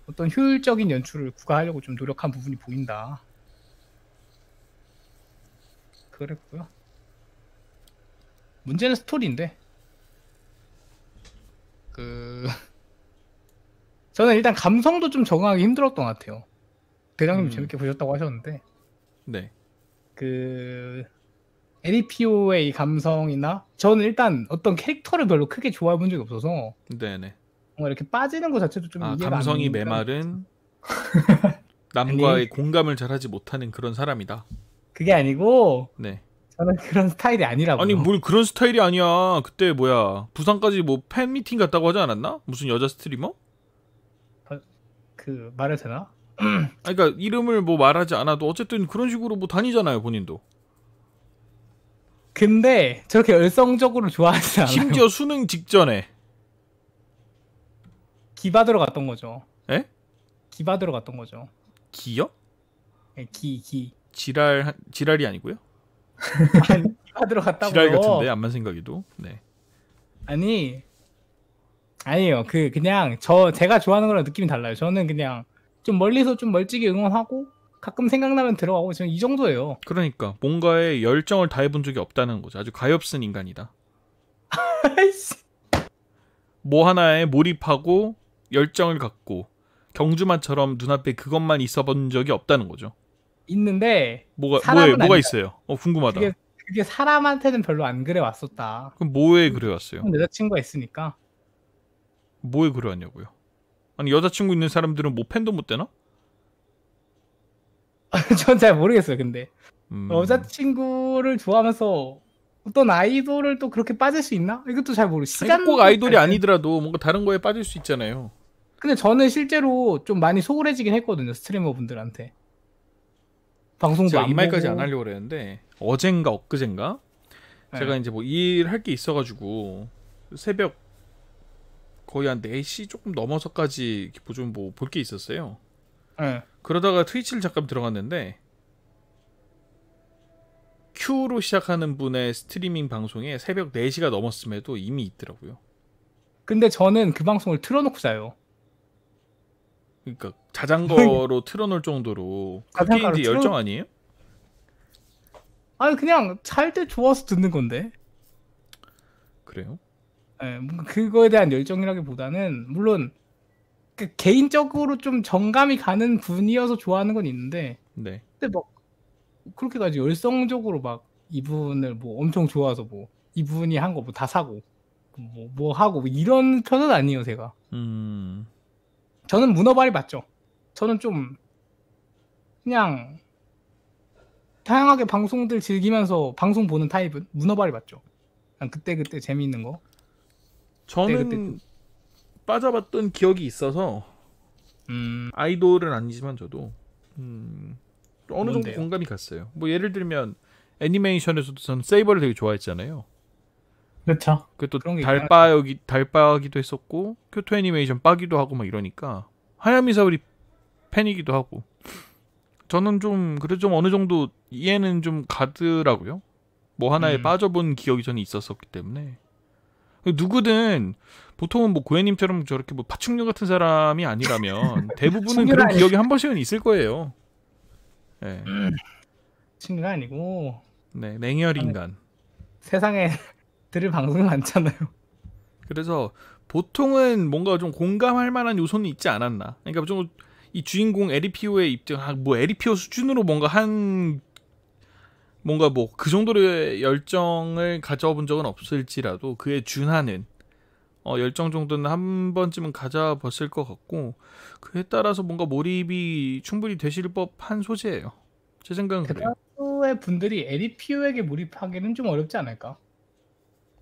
어떤 효율적인 연출을 구가하려고 좀 노력한 부분이 보인다. 그랬고요. 문제는 스토리인데 저는 일단 감성도 좀 적응하기 힘들었던 것 같아요. 대장님 재밌게 보셨다고 하셨는데 네. 에리피오의 이 감성이나 저는 일단 어떤 캐릭터를 별로 크게 좋아해 본 적이 없어서 네네. 뭔가 이렇게 빠지는 것 자체도 좀 이해가 감성이 안 가는 메마른 남과의 공감을 잘하지 못하는 그런 사람이다. 그게 아니고 네. 저는 그런 스타일이 아니라고요. 아니 뭘 그런 스타일이 아니야. 그때 뭐야 부산까지 뭐 팬미팅 갔다고 하지 않았나? 무슨 여자 스트리머? 그 말해도 되나? 그러니까 이름을 뭐 말하지 않아도 어쨌든 그런 식으로 뭐 다니잖아요 본인도. 근데 저렇게 열성적으로 좋아하지 않아요. 심지어 수능 직전에. 기받으러 갔던 거죠. 에? 기받으러 갔던 거죠. 기요? 네, 기. 지랄이 아니고요? 아니, 기받으러 갔다고요. 지랄 같은데 암만 생각해도. 네. 아니에요. 그냥 제가 좋아하는 거랑 느낌이 달라요. 저는 그냥 좀 멀리서 좀 멀찍이 응원하고 가끔 생각나면 들어가고 저는 이 정도예요. 그러니까 뭔가에 열정을 다해본 적이 없다는 거죠. 아주 가엾은 인간이다. 뭐 하나에 몰입하고 열정을 갖고 경주만처럼 눈앞에 그것만 있어본 적이 없다는 거죠. 있는데 뭐가 사람은 뭐가 아니다. 있어요? 궁금하다. 그게 사람한테는 별로 안 그래 왔었다. 그럼 뭐에 그래왔어요? 여자친구가 있으니까. 뭐에 그래왔냐고요? 아니 여자친구 있는 사람들은 뭐 팬도 못 되나? 전 잘 모르겠어요. 근데 음, 여자친구를 좋아하면서 어떤 아이돌을 또 그렇게 빠질 수 있나? 이것도 잘 모르. 아니, 꼭 아이돌이 아니더라도 뭔가 다른 거에 빠질 수 있잖아요. 근데 저는 실제로 좀 많이 소홀해지긴 했거든요. 스트리머 분들한테. 방송도 제가 안 아무 말까지 보고. 안 하려고 그랬는데 어젠가 엊그젠가 네. 제가 이제 뭐 일할 게 있어가지고 새벽 거의 한 4시 조금 넘어서까지 좀 뭐 볼 게 있었어요. 네. 그러다가 트위치를 잠깐 들어갔는데 Q로 시작하는 분의 스트리밍 방송에 새벽 4시가 넘었음에도 이미 있더라고요. 근데 저는 그 방송을 틀어놓고 자요. 그러니까 자장거로 틀어놓을 정도로 그게 자장가로 이제 열정 아니에요? 아니 그냥 잘 때 좋아서 듣는 건데. 그래요? 예, 뭔가 그거에 대한 열정이라기보다는 물론 그 개인적으로 좀 정감이 가는 분이어서 좋아하는 건 있는데, 네. 근데 막 그렇게까지 열성적으로 막 이분을 뭐 엄청 좋아서 뭐 이분이 한 거 뭐 다 사고 뭐 하고 뭐 이런 편은 아니에요. 제가 저는 문어발이 맞죠. 저는 좀 그냥 다양하게 방송들 즐기면서 방송 보는 타입은 문어발이 맞죠. 그냥 그때 재미있는 거. 저는 그때 빠져봤던 기억이 있어서 아이돌은 아니지만 저도 어느 정도 뭔데요? 공감이 갔어요. 뭐 예를 들면 애니메이션에서도 저는 세이버를 되게 좋아했잖아요. 그렇죠. 그또 그런 게 달빠기도 했었고 교토 애니메이션 빠기도 하고 막 이러니까 하야미사우리 팬이기도 하고 저는 좀 그래도 좀 어느 정도 이해는 좀 가더라고요. 뭐 하나에 빠져본 기억이 저는 있었었기 때문에 누구든 보통은 뭐 고혜님처럼 저렇게 뭐 파충류 같은 사람이 아니라면 대부분은 그런 기억이 한 번씩은 있을 거예요. 네, 친구가 아니고 네 냉혈 인간. 세상에 들을 방송이 많잖아요. 그래서 보통은 뭔가 좀 공감할 만한 요소는 있지 않았나. 그러니까 좀 이 주인공 에리피오의 입장, 뭐 에리피오 수준으로 뭔가 뭐 그 정도의 열정을 가져본 적은 없을지라도 그에 준하는 열정 정도는 한 번쯤은 가져봤을 것 같고 그에 따라서 뭔가 몰입이 충분히 되실 법한 소재예요. 제 생각은 그래요. 대다수의 분들이 에리피오에게 몰입하기는 좀 어렵지 않을까?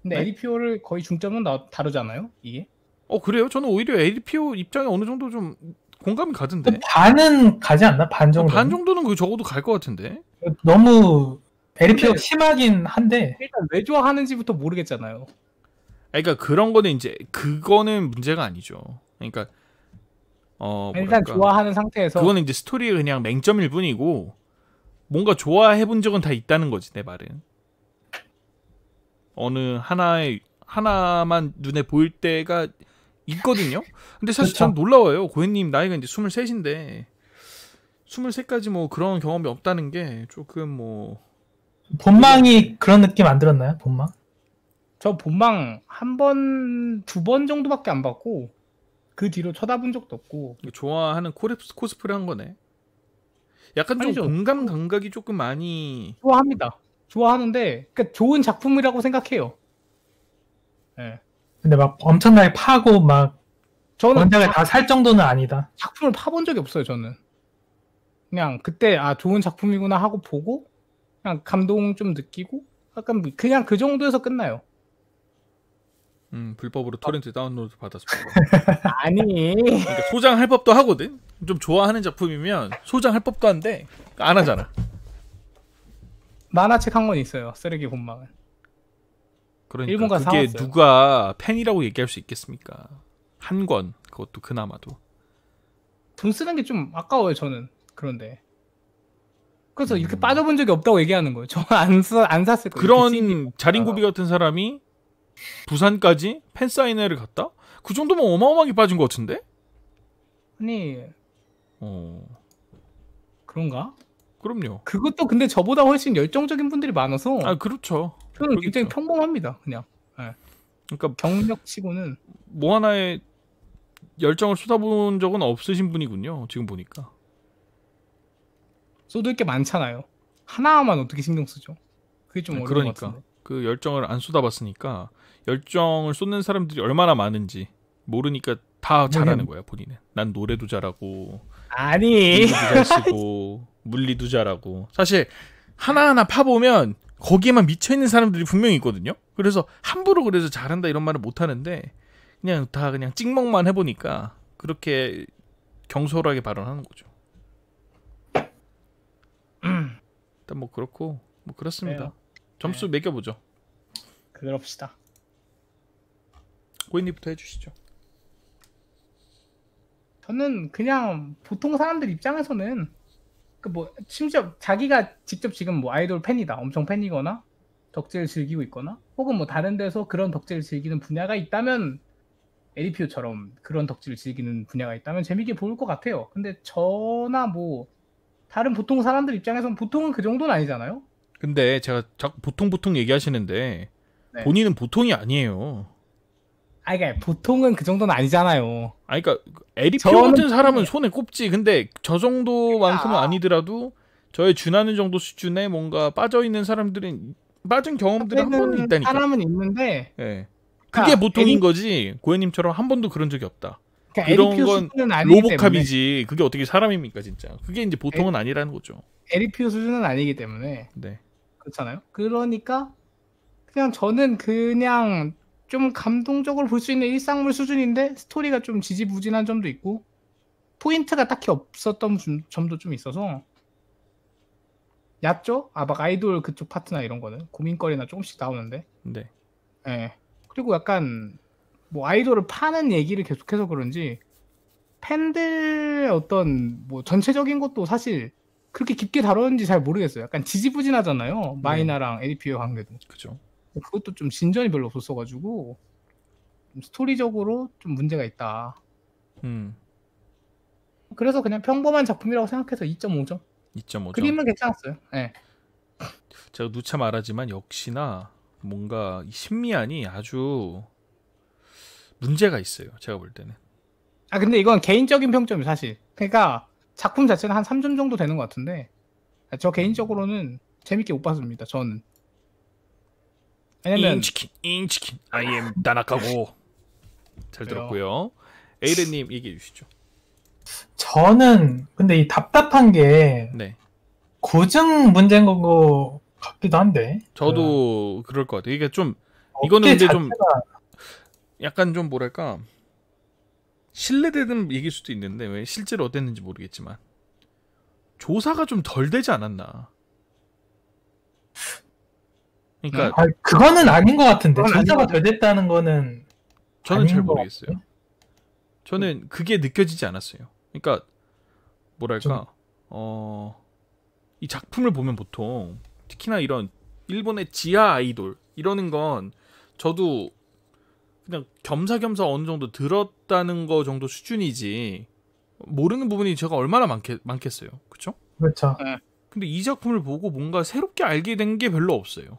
근데 네? 에리피오를 거의 중점은 다루잖아요, 이게. 그래요? 저는 오히려 에리피오 입장에 어느 정도 좀 공감이 가던데. 반은 가지 않나? 반 정도. 반 정도는 그 적어도 갈 것 같은데. 너무 에리피오가 근데- 심하긴 한데. 일단 왜 좋아하는지부터 모르겠잖아요. 그러니까 그런 거는 이제 그거는 문제가 아니죠. 그러니까 일단 뭐랄까. 좋아하는 상태에서 그거는 이제 스토리의 그냥 맹점일 뿐이고 뭔가 좋아해 본 적은 다 있다는 거지 내 말은. 어느 하나만 눈에 보일 때가 있거든요. 근데 사실 그쵸. 전 놀라워요. 고현님 나이가 이제 23인데 23까지 뭐 그런 경험이 없다는 게 조금 뭐 본망이 그런 느낌 안 들었나요? 본망? 저 본망 한 번, 2번 정도밖에 안 봤고 그 뒤로 쳐다본 적도 없고. 좋아하는 코스프레 한 거네. 약간 좀 아니죠. 공감 감각이 조금 많이 좋아합니다. 좋아하는데 그러니까 좋은 작품이라고 생각해요. 예. 근데 막 엄청나게 파고 막 저는 원작을 다 살 정도는 아니다. 작품을 파본 적이 없어요. 저는 그냥 그때 좋은 작품이구나 하고 보고 그냥 감동 좀 느끼고 약간 그냥 그 정도에서 끝나요. 불법으로 토렌트 다운로드 받아서 보고. 아니 그러니까 소장할 법도 하거든. 좀 좋아하는 작품이면 소장할 법도 한데 안 하잖아. 만화책 한 권 있어요. 쓰레기 본망은. 그러니까 일본 가서 그게 사왔어요. 누가 팬이라고 얘기할 수 있겠습니까? 한 권, 그것도 그나마도. 돈 쓰는 게 좀 아까워요. 저는 그런데 그래서 이렇게 빠져본 적이 없다고 얘기하는 거예요. 저는 안 샀을 거예요. 그런 자린고비 같은 사람이 부산까지 팬 사인회를 갔다? 그 정도면 어마어마하게 빠진 것 같은데? 아니 어, 그런가? 그럼요. 그것도 근데 저보다 훨씬 열정적인 분들이 많아서 그렇죠. 저는 굉장히 그러겠죠. 평범합니다. 그냥 그러니까 경력치고는 뭐 하나에 열정을 쏟아본 적은 없으신 분이군요. 지금 보니까. 쏟을 게 많잖아요. 하나만 어떻게 신경 쓰죠? 그게 좀 어려운 것 그러니까 같은데. 그 열정을 안 쏟아봤으니까 열정을 쏟는 사람들이 얼마나 많은지 모르니까 다 잘하는 거야 본인은. 난 노래도 잘하고 아니 일도 잘 쓰고 물리도 잘하고. 사실 하나하나 파보면 거기에만 미쳐있는 사람들이 분명히 있거든요. 그래서 함부로 그래서 잘한다 이런 말을 못 하는데 그냥 다 그냥 찍먹만 해보니까 그렇게 경솔하게 발언하는 거죠. 일단 뭐 그렇고 뭐 그렇습니다. 그래요. 점수 매겨보죠. 그럽시다. 고인님부터 해주시죠. 저는 그냥 보통 사람들 입장에서는 그 뭐 심지어 자기가 직접 지금 뭐 아이돌 팬이다, 엄청 팬이거나 덕질을 즐기고 있거나 혹은 뭐 다른 데서 그런 덕질을 즐기는 분야가 있다면 에리피오처럼 그런 덕질을 즐기는 분야가 있다면 재밌게 볼 것 같아요. 근데 저나 뭐 다른 보통 사람들 입장에서는 보통은 그 정도는 아니잖아요. 근데 제가 자꾸 보통 얘기하시는데 네. 본인은 보통이 아니에요. 아, 그러니까 보통은 그 정도는 아니잖아요. 아니 그러니까 에리피오 저는 같은 사람은 손에 꼽지. 근데 저 정도만큼은 그러니까. 아니더라도 저의 준하는 정도 수준에 뭔가 빠져있는 사람들은 빠진 경험들이 한 번은 있다니까. 사람은 있는데 예. 그러니까 그게 보통인 거지. 고현님처럼 한 번도 그런 적이 없다. 그러니까 그런 에리피오 건 수준은 아니기 때문에 로보캅이지. 그게 어떻게 사람입니까 진짜. 그게 이제 보통은 아니라는 거죠. 에리피오 수준은 아니기 때문에 네. 그렇잖아요. 그러니까 그냥 저는 그냥 좀 감동적으로 볼 수 있는 일상물 수준인데 스토리가 좀 지지부진한 점도 있고 포인트가 딱히 없었던 점도 좀 있어서 얕죠? 아, 막 아이돌 그쪽 파트나 이런 거는 고민거리나 조금씩 나오는데 네. 예. 그리고 약간 뭐 아이돌을 파는 얘기를 계속해서 그런지 팬들의 어떤 뭐 전체적인 것도 사실 그렇게 깊게 다루는지 잘 모르겠어요. 약간 지지부진하잖아요. 마이나랑 에리피오 관계도. 그죠. 그것도 좀 진전이 별로 없었어가지고 좀 스토리적으로 좀 문제가 있다. 그래서 그냥 평범한 작품이라고 생각해서 2.5점. 2.5점. 그림은 괜찮았어요. 네. 제가 누차 말하지만 역시나 뭔가 이 신미안이 아주 문제가 있어요. 제가 볼 때는. 아, 근데 이건 개인적인 평점이 사실. 그러니까 작품 자체는 한 3점 정도 되는 것 같은데 저 개인적으로는 재밌게 못 봤습니다. 저는. 왜냐면 인치킨 I am 다나카고. 잘 그래요. 들었고요. 에이르님 얘기해 주시죠. 저는 근데 이 답답한 게 네. 고증 문제인 거 같기도 한데. 저도 그럴 것 같아요. 이게 좀 업계 이거는 근데 좀 자체가 약간 좀 뭐랄까 신뢰되는 얘기일 수도 있는데 왜 실제로 어땠는지 모르겠지만 조사가 좀 덜 되지 않았나. 그러니까 그거는 아닌 것 같은데. 그건 조사가 아닌 덜 됐다는 거는 저는 아닌 잘 것 모르겠어요. 같아요. 저는 그게 느껴지지 않았어요. 그러니까 뭐랄까 이 작품을 보면 보통 특히나 이런 일본의 지하 아이돌 이러는 건 저도 그냥 겸사겸사 어느 정도 들었다는 거 정도 수준이지 모르는 부분이 제가 얼마나 많겠어요. 그쵸? 그렇죠. 근데 이 작품을 보고 뭔가 새롭게 알게 된 게 별로 없어요.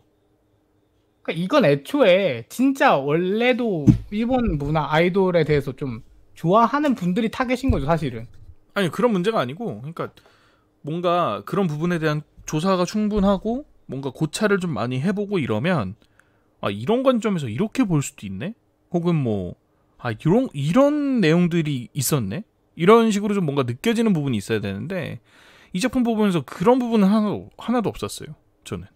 그러니까 이건 애초에 진짜 원래도 일본 문화 아이돌에 대해서 좀 좋아하는 분들이 타겟인 거죠, 사실은. 아니 그런 문제가 아니고 그러니까 뭔가 그런 부분에 대한 조사가 충분하고 뭔가 고찰을 좀 많이 해보고 이러면 아 이런 관점에서 이렇게 볼 수도 있네? 혹은 뭐 아 이런 내용들이 있었네? 이런 식으로 좀 뭔가 느껴지는 부분이 있어야 되는데 이 작품 보면서 그런 부분은 하나도 없었어요. 저는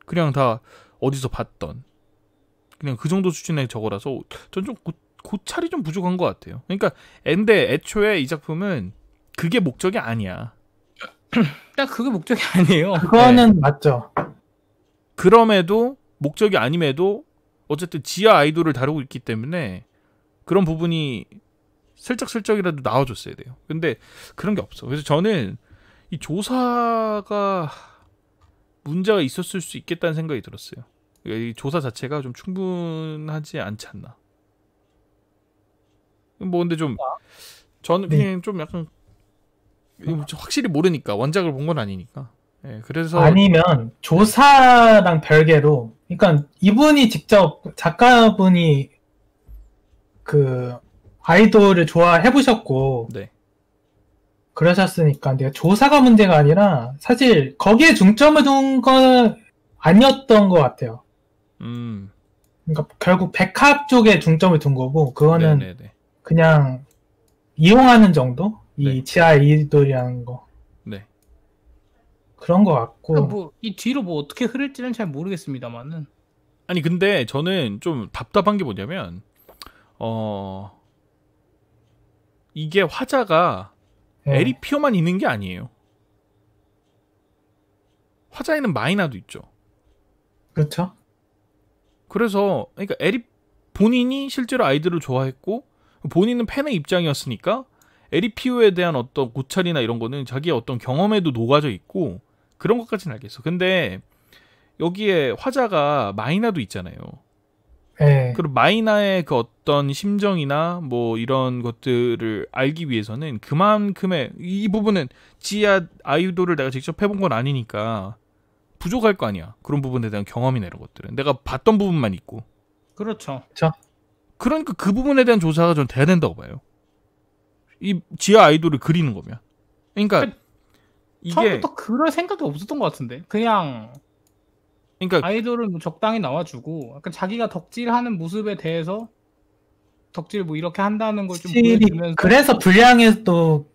그냥 다 어디서 봤던 그냥 그 정도 수준의 저거라서 전 좀 고찰이 좀 부족한 것 같아요. 그러니까 근데 애초에 이 작품은 그게 목적이 아니야. 딱 그게 목적이 아니에요. 그거는 맞죠. 그럼에도 목적이 아님에도 어쨌든 지하 아이돌을 다루고 있기 때문에 그런 부분이 슬쩍슬쩍이라도 나와줬어야 돼요. 근데 그런 게 없어. 그래서 저는 이 조사가 문제가 있었을 수 있겠다는 생각이 들었어요. 그러니까 이 조사 자체가 좀 충분하지 않지 않나. 뭐 근데 좀 저는 그냥 좀 약간 확실히 모르니까 원작을 본 건 아니니까. 예, 그래서 아니면 조사랑 별개로, 그러니까 이분이 직접 작가분이 그 아이돌을 좋아해 보셨고 네. 그러셨으니까 근데 조사가 문제가 아니라 사실 거기에 중점을 둔 건 아니었던 것 같아요. 그러니까 결국 백합 쪽에 중점을 둔 거고 그거는 네네네. 그냥 이용하는 정도? 이 네. 지하 아이돌이라는 거 네. 그런 것 같고 그러니까 뭐 이 뒤로 뭐 어떻게 흐를지는 잘 모르겠습니다만은. 아니 근데 저는 좀 답답한 게 뭐냐면 이게 화자가 예, 에리피오만 있는 게 아니에요. 화자에는 마이나도 있죠. 그렇죠? 그래서 그러니까 본인이 실제로 아이들을 좋아했고 본인은 팬의 입장이었으니까 에리피오에 대한 어떤 고찰이나 이런 거는 자기의 어떤 경험에도 녹아져 있고 그런 것까지는 알겠어. 근데 여기에 화자가 마이나도 있잖아요. 예, 그리고 마이나의 그 어떤 심정이나 뭐 이런 것들을 알기 위해서는 그만큼의 이 부분은 지하 아이돌을 내가 직접 해본 건 아니니까 부족할 거 아니야. 그런 부분에 대한 경험이나 이런 것들은 내가 봤던 부분만 있고 그렇죠. 그러니까 그 부분에 대한 조사가 전 돼야 된다고 봐요. 이 지하 아이돌을 그리는 거면 그러니까 이게 처음부터 그럴 생각이 없었던 것 같은데 그냥 그러니까 아이돌은 뭐 적당히 나와주고 약간 자기가 덕질하는 모습에 대해서 덕질 뭐 이렇게 한다는 걸 좀 확실히 보여주면서 그래서 불량에서도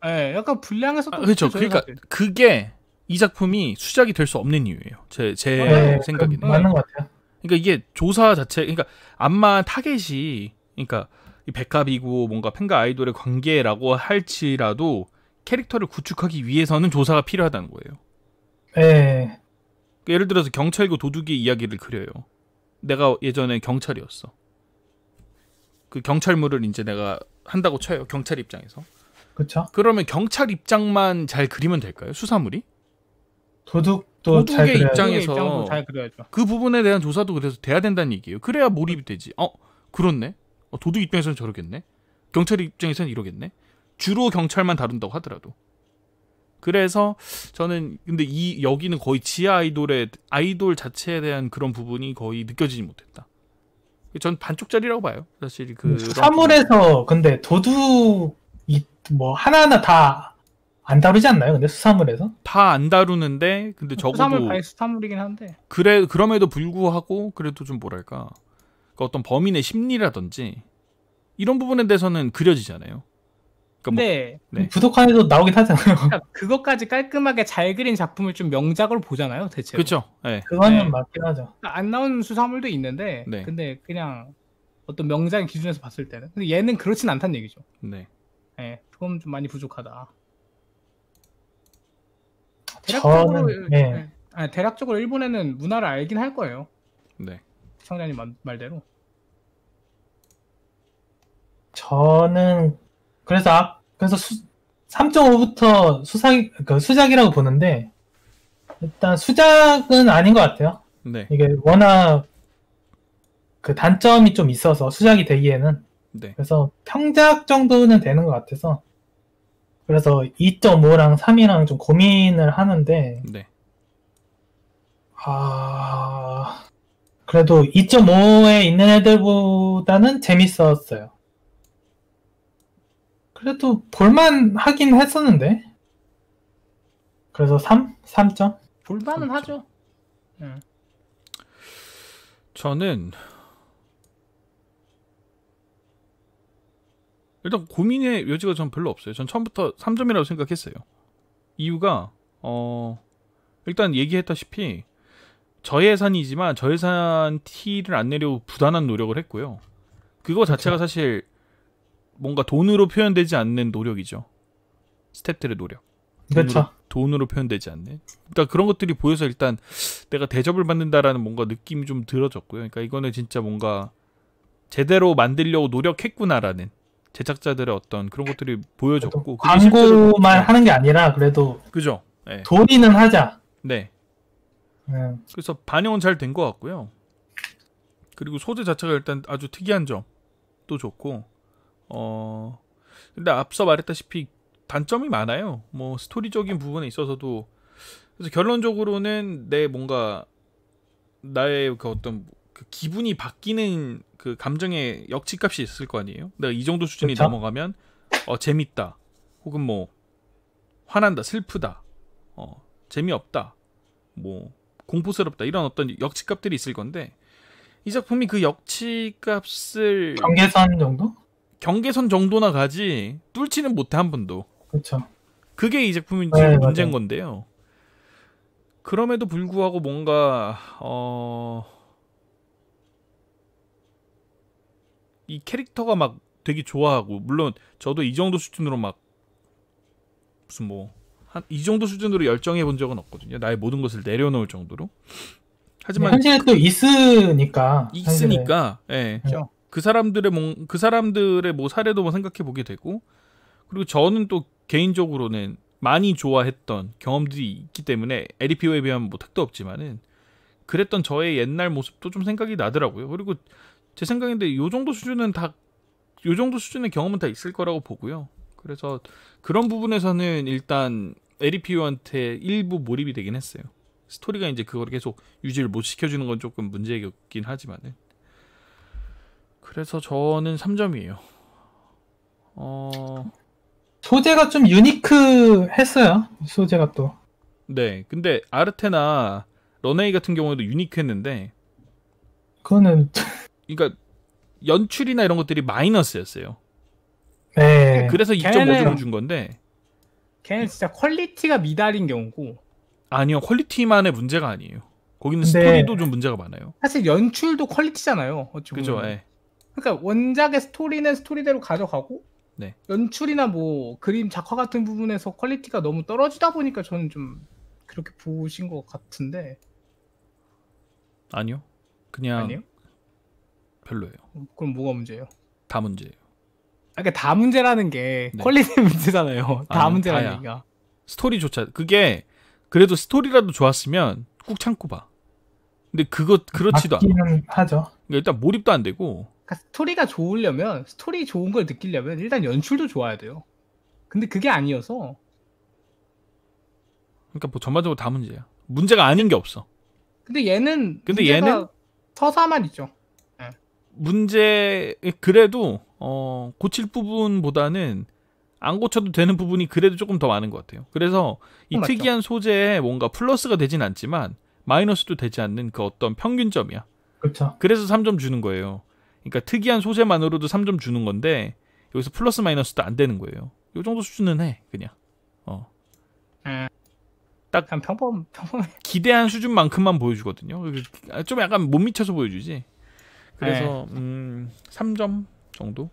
예, 약간 불량해서도 그렇죠. 그렇죠, 그러니까 사실. 그게 이 작품이 수작이 될 수 없는 이유예요. 제 예, 생각에는. 맞는 것 같아요. 그러니까 이게 조사 자체, 그러니까 암만 타겟이, 그러니까 이 백합이고 뭔가 팬과 아이돌의 관계라고 할지라도 캐릭터를 구축하기 위해서는 조사가 필요하다는 거예요. 예, 그러니까 예를 들어서 경찰과 도둑의 이야기를 그려요. 내가 예전에 경찰이었어. 그 경찰물을 이제 내가 한다고 쳐요. 경찰 입장에서. 그렇죠. 그러면 경찰 입장만 잘 그리면 될까요? 수사물이? 도둑도 잘 도둑의 그려야죠. 입장에서 입장도 잘 그려야죠. 그 부분에 대한 조사도 그래서 돼야 된다는 얘기예요. 그래야 몰입이 되지. 그렇네. 도둑 입장에서는 저러겠네. 경찰 입장에서는 이러겠네. 주로 경찰만 다룬다고 하더라도. 그래서 저는 근데 여기는 거의 지하 아이돌 자체에 대한 그런 부분이 거의 느껴지지 못했다. 전 반쪽짜리라고 봐요. 사실 그 수사물에서 근데 도둑이 뭐 하나하나 다 안 다루지 않나요? 근데 수사물에서? 다 안 다루는데 근데 수사물 적어도 바이 수사물이긴 한데 그럼에도 불구하고 그래도 좀 뭐랄까 그 어떤 범인의 심리라든지 이런 부분에 대해서는 그려지잖아요. 그러니까 근데 네. 부독한에도 나오긴 하잖아요. 그러니까 그것까지 깔끔하게 잘 그린 작품을 좀 명작으로 보잖아요, 대체로. 그렇죠. 네. 그거는 네. 맞긴 하죠. 그러니까 안 나오는 수사물도 있는데 네. 근데 그냥 어떤 명작의 기준에서 봤을 때는 근데 얘는 그렇진 않다는 얘기죠. 네. 예, 그건 좀 많이 부족하다. 저는 네. 대략적으로 일본에는 문화를 알긴 할 거예요. 네. 시청자님 말대로. 저는 그래서 3.5부터 수작이라고 보는데 일단 수작은 아닌 것 같아요. 네. 이게 워낙 그 단점이 좀 있어서 수작이 되기에는 네. 그래서 평작 정도는 되는 것 같아서 그래서 2.5랑 3이랑 좀 고민을 하는데 네. 그래도 2.5에 있는 애들보다는 재밌었어요. 그래도 볼만 하긴 했었는데 그래서 3점? 볼만은 3점. 하죠. 저는 일단 고민의 여지가 전 별로 없어요. 전 처음부터 3점이라고 생각했어요. 이유가 일단 얘기했다시피 저예산이지만 저예산 티를 안 내려고 부단한 노력을 했고요. 그거 자체가 사실 뭔가 돈으로 표현되지 않는 노력이죠. 스태프들의 노력. 그렇죠. 돈으로 표현되지 않는. 그러니까 그런 것들이 보여서 일단 내가 대접을 받는다라는 뭔가 느낌이 좀 들어졌고요. 그러니까 이거는 진짜 뭔가 제대로 만들려고 노력했구나라는 제작자들의 어떤 그런 것들이 보여졌고 광고만 하는 게 아니라 그래도 그죠? 네. 돈이는 하자. 네. 그래서 반영은 잘 된 것 같고요. 그리고 소재 자체가 일단 아주 특이한 점도 좋고 근데 앞서 말했다시피 단점이 많아요. 뭐 스토리적인 부분에 있어서도 그래서 결론적으로는 나의 그 어떤 그 기분이 바뀌는 그 감정의 역치값이 있을 거 아니에요. 내가 이 정도 수준이 그쵸? 넘어가면 재밌다, 혹은 뭐 화난다, 슬프다, 재미없다, 뭐 공포스럽다, 이런 어떤 역치값들이 있을 건데 이 작품이 그 역치값을 경계선 정도? 경계선 정도나 가지 뚫지는 못해 한 번도. 그렇죠. 그게 이 작품이 네, 지금 문제인 맞아요. 건데요. 그럼에도 불구하고 뭔가 이 캐릭터가 막 되게 좋아하고, 물론 저도 이 정도 수준으로 막 무슨 뭐 한 이 정도 수준으로 열정해 본 적은 없거든요. 나의 모든 것을 내려놓을 정도로. 하지만 현실에 또 있으니까. 현실에. 있으니까, 예. 그렇죠. 그 사람들의 뭐 사례도 뭐 생각해 보게 되고, 그리고 저는 또 개인적으로는 많이 좋아했던 경험들이 있기 때문에 에리피오에 비하면 뭐 택도 없지만은 그랬던 저의 옛날 모습도 좀 생각이 나더라고요. 그리고 제 생각인데 요 정도 수준의 경험은 다 있을 거라고 보고요. 그래서 그런 부분에서는 일단 에리피오한테 일부 몰입이 되긴 했어요. 스토리가 이제 그걸 계속 유지를 못 시켜주는 건 조금 문제였긴 하지만은. 그래서 저는 3점이에요. 소재가 좀 유니크했어요. 소재가 또. 네. 근데 아르테나 런웨이 같은 경우에도 유니크했는데, 그거는 그러니까 연출이나 이런 것들이 마이너스였어요. 네. 그래서 2.5점을 준 건데, 걔는 진짜 퀄리티가 미달인 경우고, 아니요, 퀄리티만의 문제가 아니에요. 거기는 근데- 스토리도 좀 문제가 많아요. 사실 연출도 퀄리티잖아요. 어찌 보면. 그죠? 예. 그러니까 원작의 스토리는 스토리대로 가져가고, 네. 연출이나 뭐 그림 작화 같은 부분에서 퀄리티가 너무 떨어지다 보니까 저는 좀 그렇게 보신 것 같은데. 아니요. 그냥 아니에요? 별로예요. 그럼 뭐가 문제예요? 다 문제예요. 그러니까 다 문제라는 게 네. 퀄리티 문제잖아요. 다 아니요, 문제라는 다야. 얘기가. 스토리조차, 그게 그래도 스토리라도 좋았으면 꾹 참고 봐. 근데 그렇지도 않아. 맞기는 하죠. 그러니까 일단 몰입도 안 되고. 그러니까 스토리가 좋으려면, 스토리 좋은 걸 느끼려면 일단 연출도 좋아야 돼요. 근데 그게 아니어서. 그러니까 뭐 전반적으로 다 문제야. 문제가 아닌 게 없어. 근데 얘는 근데 문제가 얘는? 서사만 있죠. 그래도 고칠 부분보다는 안 고쳐도 되는 부분이 그래도 조금 더 많은 것 같아요. 그래서 이 맞죠. 특이한 소재에 뭔가 플러스가 되진 않지만 마이너스도 되지 않는 그 어떤 평균점이야. 그렇죠. 그래서 3점 주는 거예요. 그러니까 특이한 소재만으로도 3점 주는 건데 여기서 플러스 마이너스도 안 되는 거예요. 이 정도 수준은 해, 그냥. 딱 그냥 평범해. 기대한 수준만큼만 보여주거든요. 좀 약간 못 미쳐서 보여주지. 그래서 3점 정도?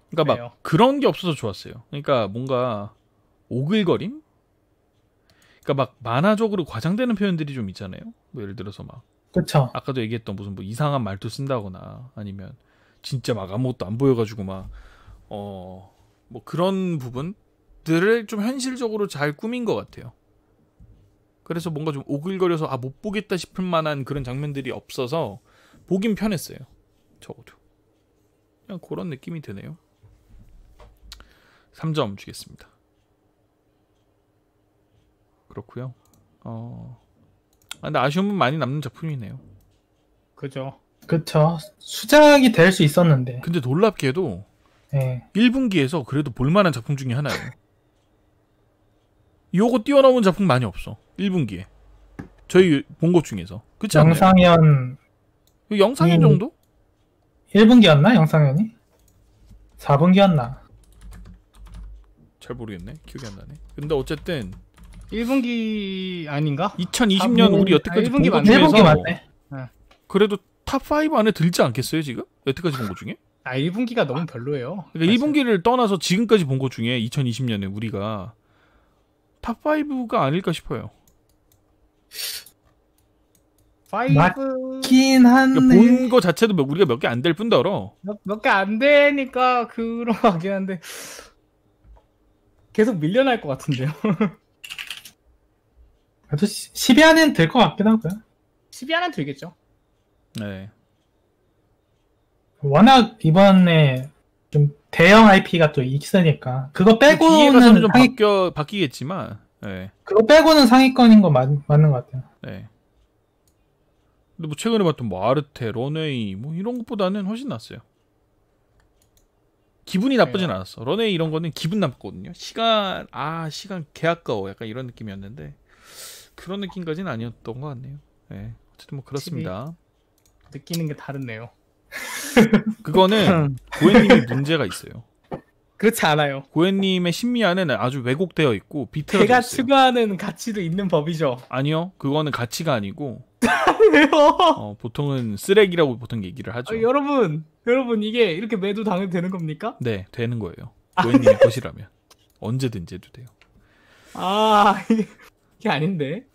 그러니까 그래요. 막 그런 게 없어서 좋았어요. 그러니까 뭔가 오글거림? 그러니까 막 만화적으로 과장되는 표현들이 좀 있잖아요. 뭐 예를 들어서 막 그렇죠. 아까도 얘기했던 무슨 뭐 이상한 말투 쓴다거나, 아니면 진짜 막 아무것도 안 보여가지고 막 뭐 그런 부분들을 좀 현실적으로 잘 꾸민 것 같아요. 그래서 뭔가 좀 오글거려서 못 보겠다 싶을 만한 그런 장면들이 없어서 보긴 편했어요. 적어도 그냥 그런 느낌이 드네요. 3점 주겠습니다. 그렇고요. 근데 아쉬움은 많이 남는 작품이네요. 그죠. 그렇죠. 수작이 될 수 있었는데. 근데 놀랍게도 네. 1분기에서 그래도 볼만한 작품 중에 하나예요. 요거 뛰어넘은 작품 많이 없어. 1분기에 저희 본 것 중에서. 그렇지 않나요? 영상연 영상연 정도? 1분기였나? 영상연이? 4분기였나? 잘 모르겠네. 기억이 안 나네. 근데 어쨌든 1분기 아닌가? 2020년 우리 여태까지 본 1분기 것 맞네. 1분기 중에서 맞네. 그래도 탑5 안에 들지 않겠어요 지금? 여태까지 본 것 중에? 1분기가 너무 별로예요. 그러니까 1분기를 떠나서 지금까지 본 것 중에 2020년에 우리가 탑5가 아닐까 싶어요. 5 맞긴 한데. 그러니까 본 거 자체도 우리가 몇 개 안 될 뿐더러 몇 개 안 되니까 그런 거 같긴 한데 계속 밀려날 것 같은데요. 그래도 10위 안에는 들 것 같긴 하고요. 10위 안은 들겠죠. 네. 워낙 이번에 좀 대형 IP가 또 있으니까 그거 뒤에 가서는 빼고는 좀 상위 바뀌겠지만 네. 그거 빼고는 상위권인 거 맞는 것 같아요. 네. 근데 뭐 최근에 봤던 뭐 아르테, 런웨이 뭐 이런 것보다는 훨씬 낫어요. 기분이 나쁘진 않았어. 런웨이 이런 거는 기분 나빴거든요. 시간 개 아까워. 약간 이런 느낌이었는데 그런 느낌까지는 아니었던 것 같네요. 네. 어쨌든 뭐 그렇습니다. 느끼는 게 다르네요. 그거는 고현님이 문제가 있어요. 그렇지 않아요. 고현님의 심리안은 아주 왜곡되어 있고 비틀어져 제가 있어요. 추구하는 가치도 있는 법이죠. 아니요, 그거는 가치가 아니고 왜요? 보통은 쓰레기라고 보통 얘기를 하죠. 여러분 이게 이렇게 매도 당해도 되는 겁니까? 네, 되는 거예요. 고현님의 것이라면 언제든지 해도 돼요. 이게 아닌데.